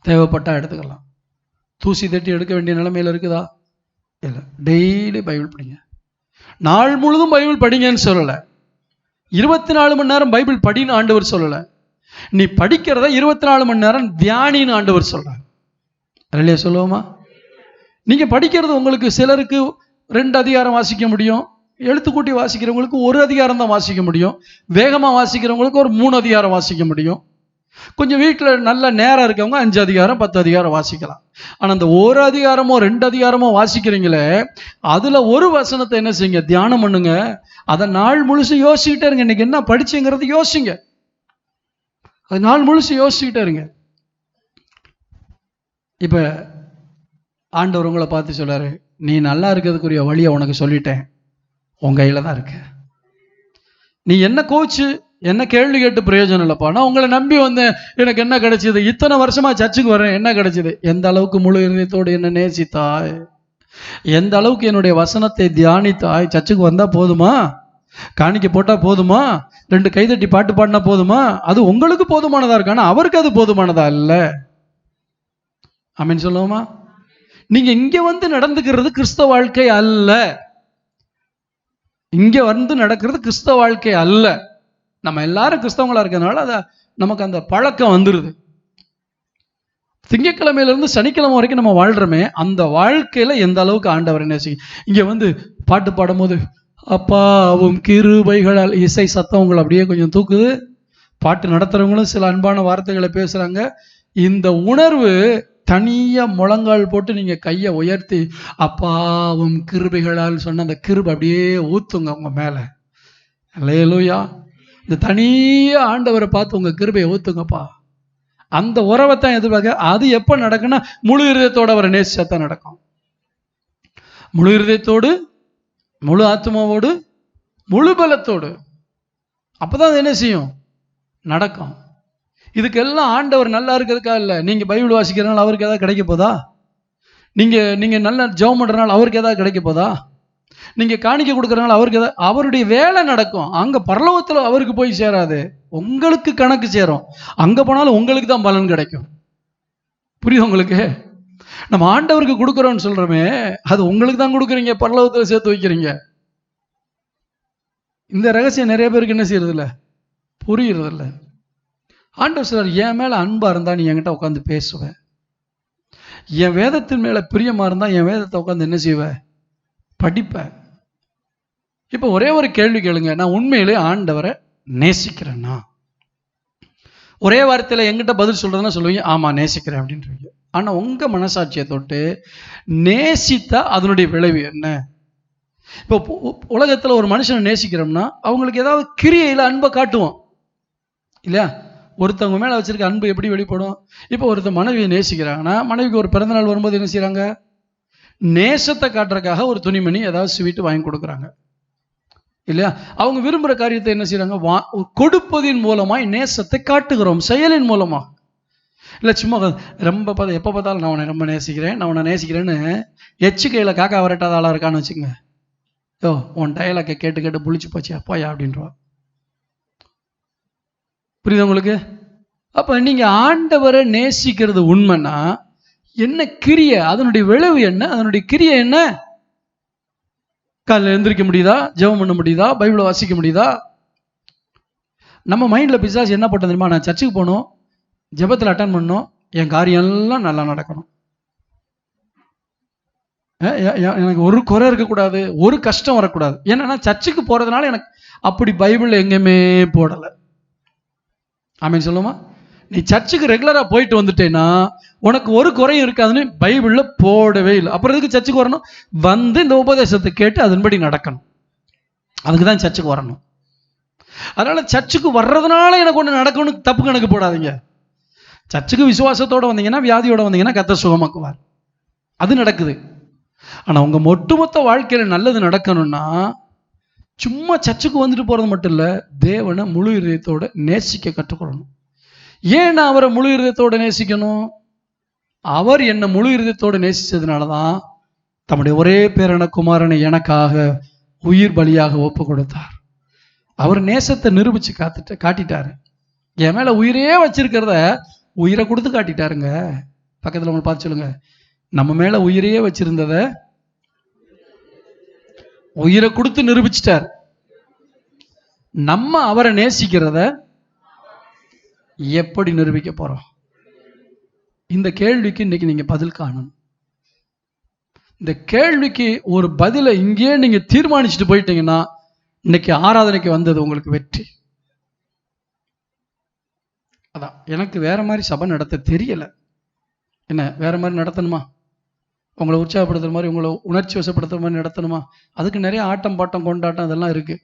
தேவைப்பட்டா எடுத்துக்கலாம். தூசி தட்டி எடுக்க வேண்டிய நிலைமையில இருக்குதா? இல்லை. டெய்லி பைபிள் படிங்க. நாள் முழுதும் பைபிள் படிங்கன்னு சொல்லலை. 24 மணி நேரம் பைபிள் படின்னு ஆண்டவர் சொல்லலை. நீ படிக்கிறத 24 மணி நேரம் தியானின்னு ஆண்டவர் சொல்றார். இல்லையா? சொல்லுவோமா? நீங்க படிக்கிறது உங்களுக்கு சிலருக்கு 2 அதிகாரம் வாசிக்க முடியும், எழுத்துக்கூட்டி வாசிக்கிறவங்களுக்கு 1 அதிகாரம் தான் வாசிக்க முடியும், வேகமாக வாசிக்கிறவங்களுக்கு ஒரு 3 அதிகாரம் வாசிக்க முடியும். கொஞ்சம் வீட்டில் நல்ல நேரம் இருக்கவங்க 5 அதிகாரம் 10 அதிகாரம் வாசிக்கலாம். ஆனால் அந்த 1 அதிகாரமோ 2 அதிகாரமோ வாசிக்கிறீங்களே, அதில் ஒரு வசனத்தை என்ன செய்யுங்க, தியானம் பண்ணுங்க. அதை நாள் முழுசு யோசிச்சுக்கிட்டே இருங்க. இன்னைக்கு என்ன படிச்சுங்கிறது யோசிங்க. அது நாள் முழுசு யோசிச்சுக்கிட்டே இருங்க. இப்போ ஆண்டவர் உங்களை பார்த்து சொல்றாரு, நீ நல்லா இருக்கிறதுக்குரிய வழியை உனக்கு சொல்லிட்டேன், உன் கையில் தான் இருக்கு. நீ என்ன கோச்சு என்ன கேள்வி கேட்டு பிரயோஜனம் இல்லைப்பா. நான் உங்களை நம்பி வந்தேன், எனக்கு என்ன கிடைச்சிது? இத்தனை வருஷமா சர்ச்சுக்கு வரேன், என்ன கிடைச்சிது? எந்த அளவுக்கு முழு இதயத்தோடு என்ன நேசித்தாய், எந்த அளவுக்கு என்னுடைய வசனத்தை தியானித்தாய். சர்ச்சுக்கு வந்தா போதுமா? காணிக்க போட்டா போதுமா? 2 கைதட்டி பாட்டு பாடினா போதுமா? அது உங்களுக்கு போதுமானதா இருக்கு, ஆனா அவருக்கு அது போதுமானதா இல்ல. ஆமென் சொல்லுவோமா? நீங்க இங்க வந்து நடந்துக்கிறது கிறிஸ்தவ வாழ்க்கை அல்ல. இங்க வந்து நடக்கிறது கிறிஸ்தவ வாழ்க்கை அல்ல. நம்ம எல்லாரும் கிறிஸ்தவங்களா இருக்கிறதுனால அத நமக்கு அந்த பழக்கம் வந்துருது. திங்கட்கிழமையில இருந்து சனிக்கிழமை வரைக்கும் நம்ம வாழ்றோமே, அந்த வாழ்க்கையில எந்த அளவுக்கு ஆண்டவர் நேசி. இங்க வந்து பாட்டு பாடும்போது அப்பாவும் கிருபைகளால் இசை சத்தம் உங்களை அப்படியே கொஞ்சம் தூக்குது. பாட்டு நடத்துறவங்களும் சில அன்பான வார்த்தைகளை பேசுறாங்க. இந்த உணர்வு தனியா முழங்கால் போட்டு நீங்க கையை உயர்த்தி அப்பாவும் கிருபைகளால் சொன்ன அந்த கிருபை அப்படியே ஊத்துங்க உங்க மேல. அல்லேலூயா. இந்த தனியா ஆண்டவரை பார்த்து உங்க கிருபையை ஊத்துங்கப்பா. அந்த உறவைத்தான் எதிர்பார்க்க. அது எப்ப நடக்குன்னா முழு இருதயத்தோடு அவரை நேசிச்சாத்தான் நடக்கும். முழு இருதயத்தோடு, முழு ஆத்மாவோடு, முழு பலத்தோடு. அப்பதான் அது என்ன செய்யும், நடக்கும். இதுக்கெல்லாம் ஆண்டவர் நல்லா இருக்கிறதுக்கா இல்லை. நீங்க பைபிள் வாசிக்கிறனால அவருக்கு ஏதாவது கிடைக்க போதா? நீங்க நல்ல ஜெபம் பண்றதுனால அவருக்கு ஏதாவது கிடைக்க போதா? நீங்க காணிக்க கொடுக்கறதுனால அவருக்கு ஏதாவது, அவருடைய வேலை நடக்கும். அங்க பரலோகத்துல அவருக்கு போய் சேராது, உங்களுக்கு கணக்கு சேரும். அங்க போனாலும் உங்களுக்கு தான் பலன் கிடைக்கும். புரியுது உங்களுக்கு? நம்ம ஆண்டவருக்கு கொடுக்குறோம்னு சொல்றோமே, அது உங்களுக்கு தான் கொடுக்குறீங்க, பரலோகத்துல சேர்த்து வைக்கிறீங்க. இந்த ரகசியம் நிறைய பேருக்கு என்ன செய்யறது இல்லை, புரியுறது இல்லை. ஆண்டவர் சொல்றார், என் மேல அன்பா இருந்தா நீ என்கிட்ட உட்காந்து பேசுவ, என் வேதத்தின் மேல பிரியமா இருந்தா என் வேதத்தை உட்காந்து என்ன செய்வ, படிப்ப. இப்ப ஒரே ஒரு கேள்வி கேளுங்க, நான் உண்மையிலே ஆண்டவரை நேசிக்கிறேன்னா? ஒரே வார்த்தையில எங்கிட்ட பதில் சொல்றதுன்னா சொல்லுவீங்க, ஆமா நேசிக்கிறேன் அப்படின்றீங்க. ஆனா உங்க மனசாட்சியை தொட்டு நேசித்தா அதனுடைய விளைவு என்ன? இப்போ உலகத்துல ஒரு மனுஷனை நேசிக்கிறோம்னா அவங்களுக்கு ஏதாவது கிரியையில அன்பை காட்டுவோம் இல்லையா? ஒருத்தவங்க மேல வச்சிருக்க அன்பு எப்படி வெளிப்படும்? இப்போ ஒருத்தர் மனைவியை நேசிக்கிறாங்கன்னா, மனைவிக்கு ஒரு பிறந்தநாள் வரும்போது என்ன செய்யறாங்க, நேசத்தை காட்டுறதுக்காக ஒரு துணிமணி ஏதாவது ஸ்வீட்டு வாங்கி கொடுக்குறாங்க இல்லையா? அவங்க விரும்புகிற காரியத்தை என்ன செய்யறாங்க, கொடுப்பதின் மூலமாய் நேசத்தை காட்டுகிறோம், செயலின் மூலமா இல்லை. சும்மா ரொம்ப எப்போ பார்த்தாலும் நான் உன்னை ரொம்ப நேசிக்கிறேன், நான் உன்னை நேசிக்கிறேன்னு எச்சு கையில் காக்கா வரட்டாத ஆளாக இருக்கான்னு வச்சுங்க. யோ உன் டயலாக்கை கேட்டு கேட்டு புளிச்சு போச்சு அப்பாயா அப்படின்றா. புரியுது உங்களுக்கு? அப்போ நீங்கள் ஆண்டவரை நேசிக்கிறது உண்மைன்னா என்ன கிரியை, அதனுடைய விளைவு என்ன, அதனுடைய கிரியை என்ன? காலையில் எழுந்திரிக்க முடியுதா, ஜெபம் பண்ண முடியுதா, பைபிளை வாசிக்க முடியுதா? நம்ம மைண்டில் பிசாசு என்ன போட்டோம் தெரியுமா, நான் சர்ச்சுக்கு போகணும், ஜெபத்தில் அட்டன் பண்ணணும், என் காரியம் எல்லாம் நல்லா நடக்கணும், எனக்கு ஒரு குறை இருக்கக்கூடாது, ஒரு கஷ்டம் வரக்கூடாது. ஏன்னா சர்ச்சுக்கு போகிறதுனால எனக்கு அப்படி பைபிள் எங்கேயுமே போடலை. ஆமென் சொல்லுமா? நீ சர்ச்சுக்கு ரெகுலராக போயிட்டு வந்துட்டேன்னா உனக்கு ஒரு குறையும் இருக்காதுன்னு பைபிளில் போடவே இல்லை. அப்புறம் எதுக்கு சர்ச்சுக்கு வரணும்? வந்து இந்த உபதேசத்தை கேட்டு அதன்படி நடக்கணும். அதுக்கு தான் சர்ச்சுக்கு வரணும். அதனால சர்ச்சுக்கு வர்றதுனால எனக்கு ஒன்று நடக்கணும்னு தப்பு கணக்கு போடாதீங்க. சர்ச்சுக்கு விசுவாசத்தோடு வந்தீங்கன்னா, வியாதியோட வந்தீங்கன்னா கர்த்தர் சுகமாக்குவார், அது நடக்குது. ஆனால் உங்கள் ஒட்டுமொத்த வாழ்க்கையில் நல்லது நடக்கணும்னா சும்மா சர்ச்சுக்கு வந்துட்டு போகிறது மட்டும் இல்லை, தேவனை முழு இதயத்தோடு நேசிக்க கற்றுக்கொள்ளணும். ஏன் நான் அவரை முழு இதயத்தோடு நேசிக்கணும்? அவர் என்னை முழு இருதயத்தோடு நேசிச்சதுனாலதான் தம்முடைய ஒரே பேரான குமாரனை எனக்காக உயிர் பலியாக ஒப்பு கொடுத்தார். அவர் நேசத்தை நிரூபிச்சு காட்டிட்டாரு. என் மேல உயிரே வச்சிருக்கிறத உயிரை கொடுத்து காட்டிட்டாருங்க. பக்கத்துல உங்களை பார்த்து சொல்லுங்க, நம்ம மேல உயிரையே வச்சிருந்தத உயிரை கொடுத்து நிரூபிச்சிட்டார். நம்ம அவரை நேசிக்கிறத எப்படி நிரூபிக்க போறோம்? இந்த கேள்விக்கு இன்னைக்கு நீங்க பதில் காணணும். இந்த கேள்விக்கு ஒரு பதிலை இங்கேயே நீங்க தீர்மானிச்சுட்டு போயிட்டீங்கன்னா இன்னைக்கு ஆராதனைக்கு வந்தது உங்களுக்கு வெற்றி. அதான், எனக்கு வேற மாதிரி சபை நடத்த தெரியல. என்ன வேற மாதிரி நடத்தணுமா? உங்களை உற்சாகப்படுத்துற மாதிரி, உங்களை உணர்ச்சி வசப்படுத்துற மாதிரி நடத்தணுமா? அதுக்கு நிறைய ஆட்டம் பாட்டம் கொண்டாட்டம் அதெல்லாம் இருக்கு.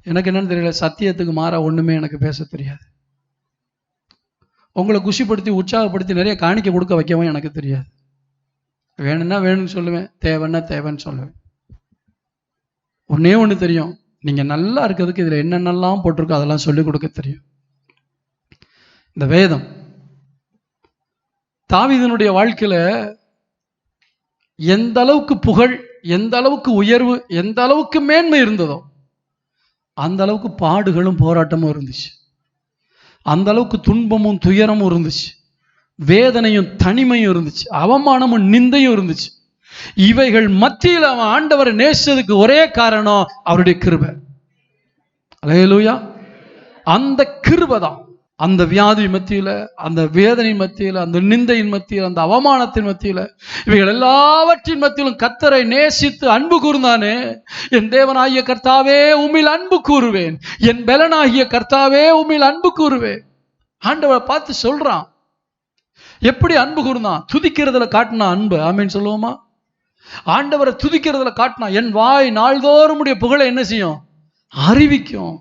எனக்கு என்னன்னு தெரியல, சத்தியத்துக்கு மாறா ஒண்ணுமே எனக்கு பேச தெரியாது. உங்களை குஷிப்படுத்தி உற்சாகப்படுத்தி நிறைய காணிக்க கொடுக்க வைக்கவும் எனக்கு தெரியாது. வேணும்னா வேணும்னு சொல்லுவேன், தேவைன்னா தேவைன்னு சொல்லுவேன். ஒன்னே ஒன்று தெரியும், நீங்க நல்லா இருக்கிறதுக்கு இதுல என்னென்னலாம் போட்டிருக்கோ அதெல்லாம் சொல்லிக் கொடுக்க தெரியும். இந்த வேதம் தாவீதினுடைய வாழ்க்கையில எந்த அளவுக்கு புகழ், எந்த அளவுக்கு உயர்வு, எந்த அளவுக்கு மேன்மை இருந்ததோ அந்த அளவுக்கு பாடுகளும் போராட்டமும் இருந்துச்சு. அந்த அளவுக்கு துன்பமும் துயரமும் இருந்துச்சு, வேதனையும் தனிமையும் இருந்துச்சு, அவமானமும் நிந்தையும் இருந்துச்சு. இவைகள் மத்தியில் அவன் ஆண்டவரை நேசிச்சதுக்கு ஒரே காரணம் அவருடைய கிருபை. அல்லேலூயா. அந்த கிருபை தான் அந்த வியாதி மத்தியில, அந்த வேதனை மத்தியில, அந்த நிந்தையின் மத்தியில், அந்த அவமானத்தின் மத்தியில, இவைகள் எல்லாவற்றின் மத்தியிலும் கர்த்தரை நேசித்து அன்பு கூர்ந்தானே. என் தேவனாகிய கர்த்தாவே உம்மில் அன்பு கூறுவேன், என் பலனாகிய கர்த்தாவே உம்மில் அன்பு கூறுவேன். ஆண்டவரை பார்த்து சொல்றான். எப்படி அன்பு கூர்ந்தான்? துதிக்கிறதுல காட்டினா அன்பு. ஆமீன் சொல்லுவோமா? ஆண்டவரை துதிக்கிறதுல காட்டினா, என் வாய் நாள்தோறும் உடைய புகழை என்ன செய்யும்? அறிவிக்கும்.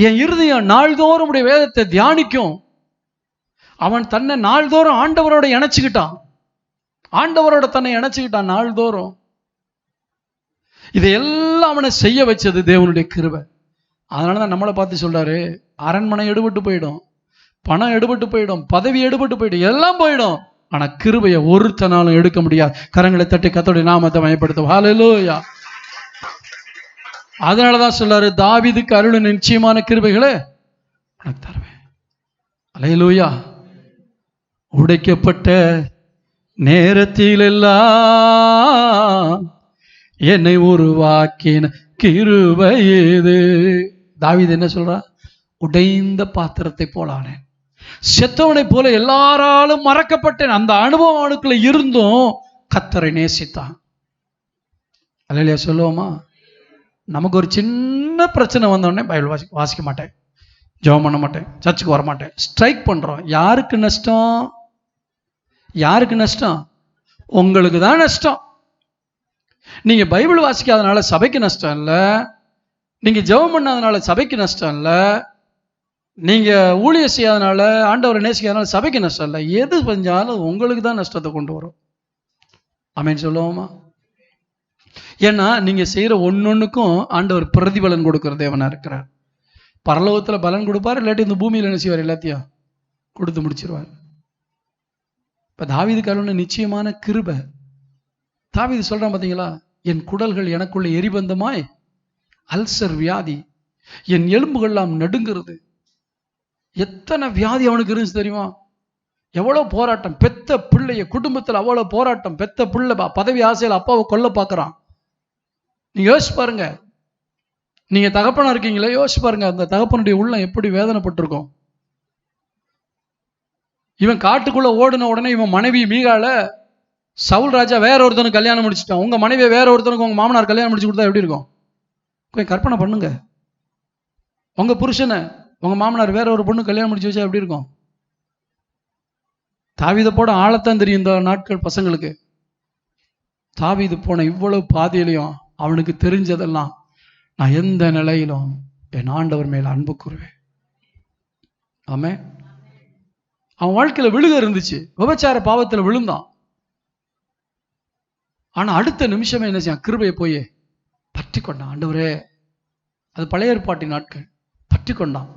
என் இருதயம் நாள்தோறும் உடைய வேதத்தை தியானிக்கும். அவன் தன்னை நாள்தோறும் ஆண்டவரோட இணைச்சுக்கிட்டான். ஆண்டவரோட தன்னை இணைச்சுக்கிட்டான் நாள்தோறும். இதையெல்லாம் அவனை செய்ய வச்சது தேவனுடைய கிருபை. அதனாலதான் நம்மளை பார்த்து சொல்றாரு, அரண்மனை எடுபட்டு போயிடும், பணம் எடுபட்டு போயிடும், பதவி எடுபட்டு போயிடும், எல்லாம் போயிடும், ஆனா கிருபையை ஒருத்தனாலும் எடுக்க முடியாது. கரங்களை தட்டி கர்த்தருடைய நாமத்தை மகிமைப்படுத்தும். ஹல்லேலூயா. அதனாலதான் சொல்றாரு, தாவீதுக்கு அருள் நிச்சயமான கிருபைகளை உனக்கு தருவேன். அல்லேலூயா. உடைக்கப்பட்ட நேரத்தில் எல்லாம் என்னை உருவாக்கின கிருபை இது. தாவீது என்ன சொல்றா? உடைந்த பாத்திரத்தை போலானேன், செத்தவனை போல எல்லாராலும் மறக்கப்பட்டேன். அந்த அனுபவம் அவனுக்குள்ள இருந்தும் கர்த்தரை நேசித்தான். அல்லேலூயா சொல்லுவோமா? நமக்கு ஒரு சின்ன பிரச்சனை வந்தோடனே பைபிள் வாசிக்க மாட்டேன், ஜெபம் பண்ண மாட்டேன், சர்ச்சுக்கு வர மாட்டேன், ஸ்ட்ரைக் பண்றோம். யாருக்கு நஷ்டம்? யாருக்கு நஷ்டம்? உங்களுக்கு தான் நஷ்டம். நீங்க பைபிள் வாசிக்காதனால சபைக்கு நஷ்டம் இல்லை, நீங்க ஜெபம் பண்ணாதனால சபைக்கு நஷ்டம் இல்லை, நீங்க ஊழியம் செய்யாதனால, ஆண்டவரை நேசிக்காதனால சபைக்கு நஷ்டம் இல்லை. எது செஞ்சாலும் உங்களுக்கு தான் நஷ்டத்தை கொண்டு வரும். ஆமென் சொல்லுவோமா? ஏன்னா நீங்க செய்யற ஒன்னொன்னுக்கும் ஆண்டவர் பிரதிபலன் கொடுக்கிற தேவனா இருக்கிறார். பரலோகத்துல பலன் கொடுப்பார், இல்லாட்டி இந்த பூமியில என்ன செய்வார்? எல்லாத்தையும் கொடுத்து முடிச்சிருவார். இப்ப தாவீதுக்கு அருள் நிச்சயமான கிருபை. தாவீது சொல்றான் பாத்தீங்களா, என் குடல்கள் எனக்குள்ள எரிபந்தமாய் அல்சர் வியாதி, என் எலும்புகள்லாம் நடுங்கிறது. எத்தனை வியாதி அவனுக்கு இருந்துச்சு தெரியுமா? எவ்வளவு போராட்டம். பெத்த பிள்ளைய, குடும்பத்துல அவ்வளவு போராட்டம். பெத்த பிள்ளை பதவி ஆசையில் அப்பாவை கொல்ல பார்க்கறான். நீங்க யோசிச்சு பாருங்க, நீங்க தகப்பனா இருக்கீங்களே, யோசிச்சு பாருங்க அந்த தகப்பனுடைய உள்ளம் எப்படி வேதனைப்பட்டிருக்கும். இவன் காட்டுக்குள்ள ஓடின உடனே இவன் மனைவி மீகால சவுல் ராஜா வேற ஒருத்தனுக்கு கல்யாணம் முடிச்சுட்டான். உங்க மனைவியை வேற ஒருத்தனுக்கு உங்க மாமனார் கல்யாணம் முடிச்சு கொடுத்தா எப்படி இருக்கும்? கொஞ்சம் கற்பனை பண்ணுங்க. உங்க புருஷனை உங்க மாமனார் வேற ஒரு பொண்ணு கல்யாணம் முடிச்சு வச்சா எப்படி இருக்கும்? தாவீதை போட ஆளத்தான் தெரியும் இந்த நாட்கள் பசங்களுக்கு. தாவீது போன இவ்வளவு பாதையிலையும் அவனுக்கு தெரிஞ்சதெல்லாம், நான் எந்த நிலையிலும் என் ஆண்டவர் மேல அன்பு கூறுவேன். ஆமென். அவன் வாழ்க்கையில விழுக இருந்துச்சு, விபச்சார பாவத்துல விழுந்தான். ஆனா அடுத்த நிமிஷமே என்ன செய்ய? கிருபையை போய் பற்றி கொண்டான். ஆண்டவரே, அது பழைய ஏற்பாட்டின் நாட்கள். பற்றி கொண்டான்.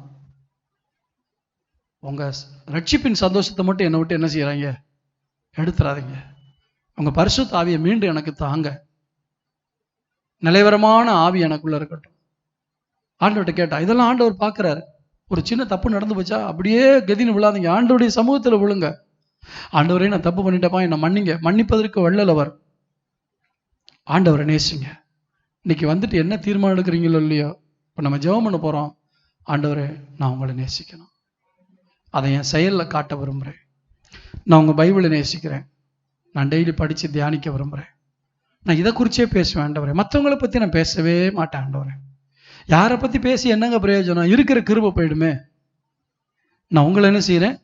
உங்க ரட்சிப்பின் சந்தோஷத்தை மட்டும் என்னை விட்டு என்ன செய்யறாங்க? எடுத்துறாதீங்க. உங்க பரிசுத்த ஆவியை மீண்டும் எனக்கு தாங்க. நிலைவரமான ஆவி எனக்குள்ள இருக்கட்டும். ஆண்டவர்கிட்ட கேட்டா, இதெல்லாம் ஆண்டவர் பார்க்கிறாரு. ஒரு சின்ன தப்பு நடந்து போச்சா அப்படியே கதின்னு விழாதீங்க. ஆண்டவருடைய சமூகத்தில் விழுங்க. ஆண்டவரே, நான் தப்பு பண்ணிட்டப்பா, என்ன மன்னிங்க. மன்னிப்பதற்கு வள்ளலவர். ஆண்டவரை நேசிங்க. இன்னைக்கு வந்துட்டு என்ன தீர்மானம் எடுக்கிறீங்களோ இல்லையோ, இப்போ நம்ம ஜெபம் பண்ண போறோம். ஆண்டவரே, நான் உங்களை நேசிக்கணும். அதை என் செயலில் காட்ட விரும்புகிறேன். நான் உங்கள் பைபிளை நேசிக்கிறேன். நான் டெய்லி படித்து தியானிக்க விரும்புகிறேன். நான் இதை குறிச்சே பேசுவேன் ஆண்டவரே. மற்றவங்களை பற்றி நான் பேசவே மாட்டேன் ஆண்டவரே. யாரை பற்றி பேசி என்னங்க பிரயோஜனம்? இருக்கிற கிருபை போயிடுமே. நான் உங்களை என்ன செய்கிறேன்?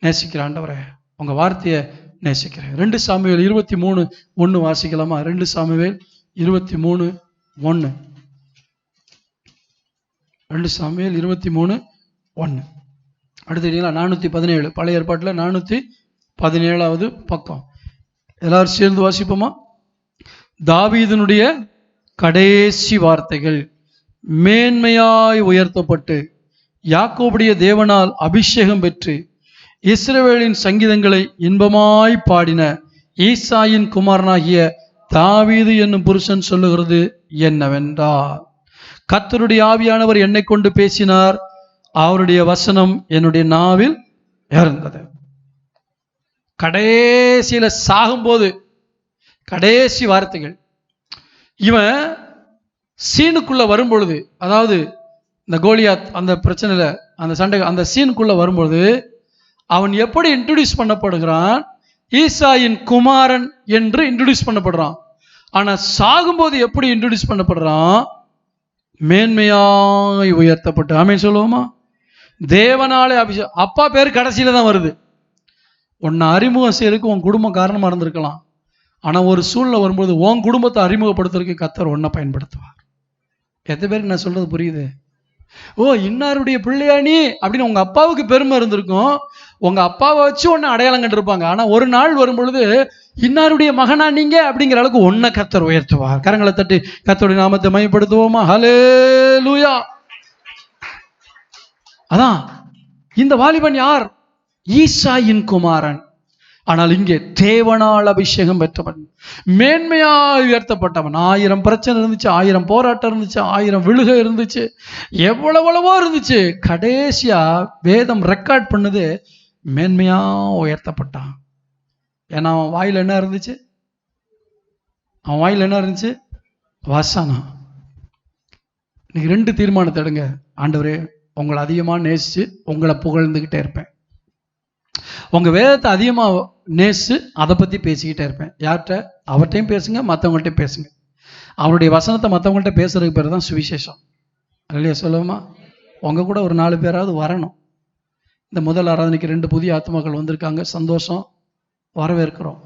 நேசிக்கிறேன் ஆண்டவரே. உங்கள் வார்த்தையை நேசிக்கிறேன். 2 சாமுவேல் 23:1 வாசிக்கலாமா? 2 சாமுவேல் 23:1. 2 சாமுவேல் 23:1. அடுத்து 417 பழைய ஏற்பாட்டில் 417வது பக்கம். எல்லாரும் சேர்ந்து வாசிப்போமா? தாவீதினுடைய கடைசி வார்த்தைகள். மேன்மையாய் உயர்த்தப்பட்டு யாக்கோபுடைய தேவனால் அபிஷேகம் பெற்று இஸ்ரவேலின் சங்கீதங்களை இன்பமாய் பாடின ஈசாயின் குமாரனாகிய தாவீது என்னும் புருஷன் சொல்லுகிறது என்னவென்றால், கர்த்தருடைய ஆவியானவர் என்னை கொண்டு பேசினார், அவருடைய வசனம் என்னுடைய நாவில் இருந்தது. கடைசியில சாகும்போது கடைசி வார்த்தைகள். இவன் சீனுக்குள்ள வரும்பொழுது, அதாவது இந்த கோலியாத் அந்த பிரச்சனையில அந்த சண்டை அந்த சீனுக்குள்ள வரும்பொழுது அவன் எப்படி இன்ட்ரோடியூஸ் பண்ணப்படுகிறான்? ஈசாயின் குமாரன் என்று இன்ட்ரோடியூஸ் பண்ணப்படுறான். ஆனா சாகும்போது எப்படி இன்ட்ரோடியூஸ் பண்ணப்படுறான்? மேன்மையாய் உயர்த்தப்பட்டு. ஆமென் சொல்லுவோமா? தேவனாலே அபிஷேகம். அப்பா பேர் கடைசியில தான் வருது. உன்னை அறிமுகம் செய்யறதுக்கு உன் குடும்பம் காரணமா இருந்திருக்கலாம். ஆனா ஒரு சூழ்நிலை வரும்போது உன் குடும்பத்தை அறிமுகப்படுத்துறதுக்கு கர்த்தர் ஒன்றை பயன்படுத்துவார். எத்தனை பேருக்கு நான் சொல்றது புரியுது? ஓ, இன்னாருடைய பிள்ளையா நீ அப்படின்னு உங்க அப்பாவுக்கு பெருமை இருந்திருக்கும். உங்க அப்பாவை வச்சு ஒன்னு அடையாளம் கண்டிருப்பாங்க. ஆனா ஒரு நாள் வரும் பொழுது இன்னாருடைய மகனா நீங்க அப்படிங்கிற அளவுக்கு ஒன்ன கர்த்தர் உயர்த்துவார். கரங்களை தட்டி கர்த்தருடைய நாமத்தை மகிமைப்படுத்துவோமா? ஹல்லேலூயா. அதான் இந்த வாலிபன் யார்? ஈசாயின் குமாரன். ஆனால் இங்கே தேவனால் அபிஷேகம் பெற்றவன், மேன்மையாய் உயர்த்தப்பட்டவன். 1000 பிரச்சனை இருந்துச்சு, 1000 போராட்டம் இருந்துச்சு, 1000 விழுகை இருந்துச்சு, எவ்வளவோ இருந்துச்சு. கடைசியா வேதம் ரெக்கார்ட் பண்ணது மேன்மையா உயர்த்தப்பட்டான். ஏன்னா அவன் வாயில் என்ன இருந்துச்சு? அவன் வாயில் என்ன இருந்துச்சு? வசனம். இன்னைக்கு 2 தீர்மானத்தை எடுங்க. ஆண்டவரே, உங்களை அதிகமாக நேசிச்சு உங்களை புகழ்ந்துக்கிட்டே இருப்பேன். உங்க வேதத்தை அதிகமாக நேசிச்சு அதை பற்றி பேசிக்கிட்டே இருப்பேன். யார்கிட்ட? அவர்கிட்டையும் பேசுங்க, மற்றவங்கள்ட்டையும் பேசுங்க. அவருடைய வசனத்தை மற்றவங்கள்ட்ட பேசுறதுக்கு பேர் தான் சுவிசேஷம். இல்லையா சொல்லுவோமா? உங்க கூட ஒரு 4 பேராவது வரணும். இந்த முதல் ஆராதனைக்கு 2 புதிய ஆத்மாக்கள் வந்திருக்காங்க. சந்தோஷம், வரவேற்கிறோம்.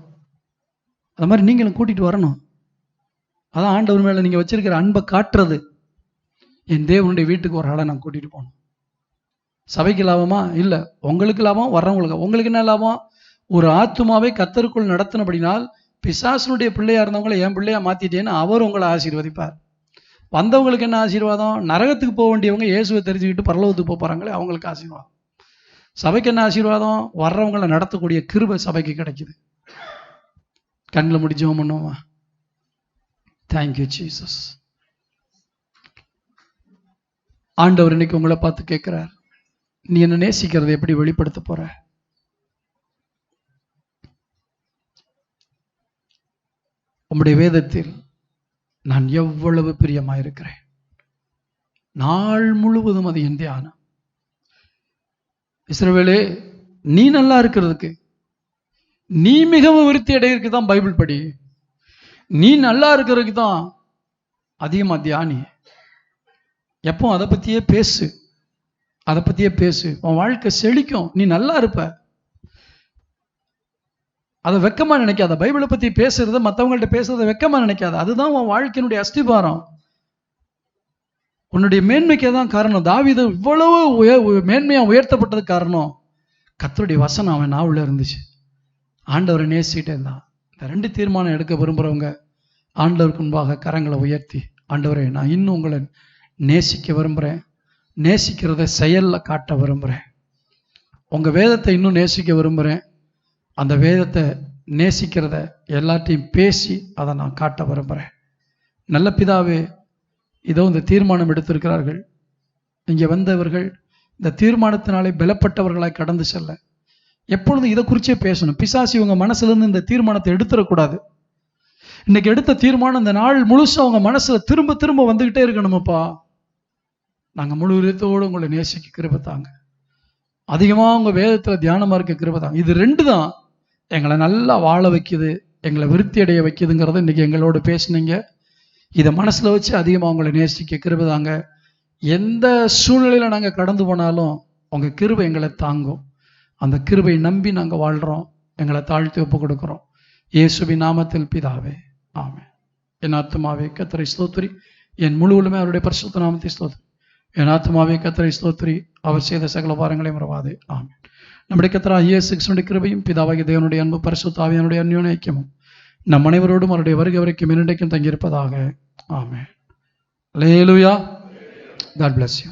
அது மாதிரி நீங்களும் கூட்டிகிட்டு வரணும். அதான் ஆண்டவர் மேலே நீங்கள் வச்சிருக்கிற அன்பை காட்டுறது. என் தேவனுடைய வீட்டுக்கு ஒரு ஆளை நான் கூட்டிகிட்டு போகணும். சபைக்கு லாபமா? இல்லை, உங்களுக்கு லாபம், வர்றவங்களுக்கு. உங்களுக்கு என்ன லாபம்? ஒரு ஆத்துமாவை கர்த்தருக்குள் நடத்தினபடினால் பிசாசனுடைய பிள்ளையா இருந்தவங்களை என் பிள்ளையா மாத்திட்டேன்னு அவர் உங்களை ஆசீர்வதிப்பார். வந்தவங்களுக்கு என்ன ஆசீர்வாதம்? நரகத்துக்கு போக வேண்டியவங்க இயேசுவை தெரிஞ்சுக்கிட்டு பரலோகத்துக்கு போகிறாங்களே, அவங்களுக்கு ஆசீர்வாதம். சபைக்கு என்ன ஆசீர்வாதம்? வர்றவங்களை நடத்தக்கூடிய கிருபை சபைக்கு கிடைக்குது. கண்ணில் முடி ஜெபம் பண்ணுவோமா? Thank you Jesus. ஆண்டவர் இன்னைக்கு உங்களை பார்த்து கேட்கிறார், நீ என்ன நேசிக்கிறதை எப்படி வெளிப்படுத்த போற? உம்முடைய வேதத்தில் நான் எவ்வளவு பிரியமாயிருக்கிறேன். நாள் முழுவதும் அது என் தியானம். இஸ்ரவேலே, நீ நல்லா இருக்கிறதுக்கு, நீ மிகவும் விருத்தி அடைகிறதுக்கு தான் பைபிள் படி. நீ நல்லா இருக்கிறதுக்கு தான் அதிகமா தியானி. எப்போ அதை பத்தியே பேசு, அதை பத்தியே பேசு. உன் வாழ்க்கை செழிக்கும், நீ நல்லா இருப்ப. அதை வெக்கமா நினைக்காத. பைபிளை பத்தி பேசுறத, மற்றவங்கள்ட்ட பேசுறத வெக்கமா நினைக்காத. அதுதான் உன் வாழ்க்கையினுடைய அஸ்திபாரம். உன்னுடைய மேன்மைக்கே தான் காரணம். தாவீது இவ்வளவு மேன்மையா உயர்த்தப்பட்டதுக்கு காரணம் கர்த்தருடைய வசனம் அவன் நாவுல இருந்துச்சு. ஆண்டவரை நேசிக்கிட்டே இருந்தான். இந்த 2 தீர்மானம் எடுக்க விரும்புறவங்க ஆண்டவருக்கு முன்பாக கரங்களை உயர்த்தி, ஆண்டவரே, நான் இன்னும் உங்களை நேசிக்க விரும்புகிறேன், நேசிக்கிறத செயலில் காட்ட விரும்புகிறேன். உங்கள் வேதத்தை இன்னும் நேசிக்க விரும்புகிறேன். அந்த வேதத்தை நேசிக்கிறத எல்லாத்தையும் பேசி அதை நான் காட்ட விரும்புகிறேன். நல்ல பிதாவே, இதோ இந்த தீர்மானம் எடுத்திருக்கிறார்கள். இங்கே வந்தவர்கள் இந்த தீர்மானத்தினாலே பலப்பட்டவர்களாய் கடந்து செல்ல எப்பொழுதும் இதை குறிச்சே பேசணும். பிசாசு இவங்க மனசுலேருந்து இந்த தீர்மானத்தை எடுத்துடக்கூடாது. இன்னைக்கு எடுத்த தீர்மானம் இந்த நாள் முழுசும் அவங்க மனசுல திரும்ப திரும்ப வந்துகிட்டே இருக்கணுமப்பா. நாங்கள் முழு விதத்தோடு உங்களை நேசிக்க கிருபை தாங்க. அதிகமாக உங்கள் வேதத்தில் தியானமாக இருக்க கிருபை தாங்க. இது 2 தான் எங்களை நல்லா வாழ வைக்குது, எங்களை விருத்தி அடைய வைக்குதுங்கிறத இன்றைக்கி எங்களோட பேசுனீங்க. இதை மனசில் வச்சு அதிகமாக உங்களை நேசிக்க கிருபை தாங்க. எந்த சூழ்நிலையில் நாங்கள் கடந்து போனாலும் உங்கள் கிருபை எங்களை தாங்கும். அந்த கிருபை நம்பி நாங்கள் வாழ்கிறோம். எங்களை தாழ்த்தி ஒப்பு கொடுக்குறோம். இயேசுவின் நாமத்தில் பிதாவே, ஆமென். என் ஆத்துமாவே கர்த்தரை ஸ்தோத்திரி, என் முழுவதுமே அவருடைய பரிசுத்த நாமத்தை ஸ்தோத்திரி. என் ஆத்துமாவே கர்த்தரை ஸ்தோத்திரி, அவர் செய்த சகல பாரங்களையும் மறவாதே. ஆமென். நம்முடைய கர்த்தராகிய இயேசு கிறிஸ்துவின் கிருபையும் பிதாவாகிய தேவனுடைய அன்பு பரிசுத்த ஆவியானுடைய அந்யோன்ய ஐக்கியமும் நம் அனைவரோடும் அவருடைய வருகை வரைக்கும் இன்றைக்கும் தங்கியிருப்பதாக. ஆமென். அல்லேலூயா. God bless you.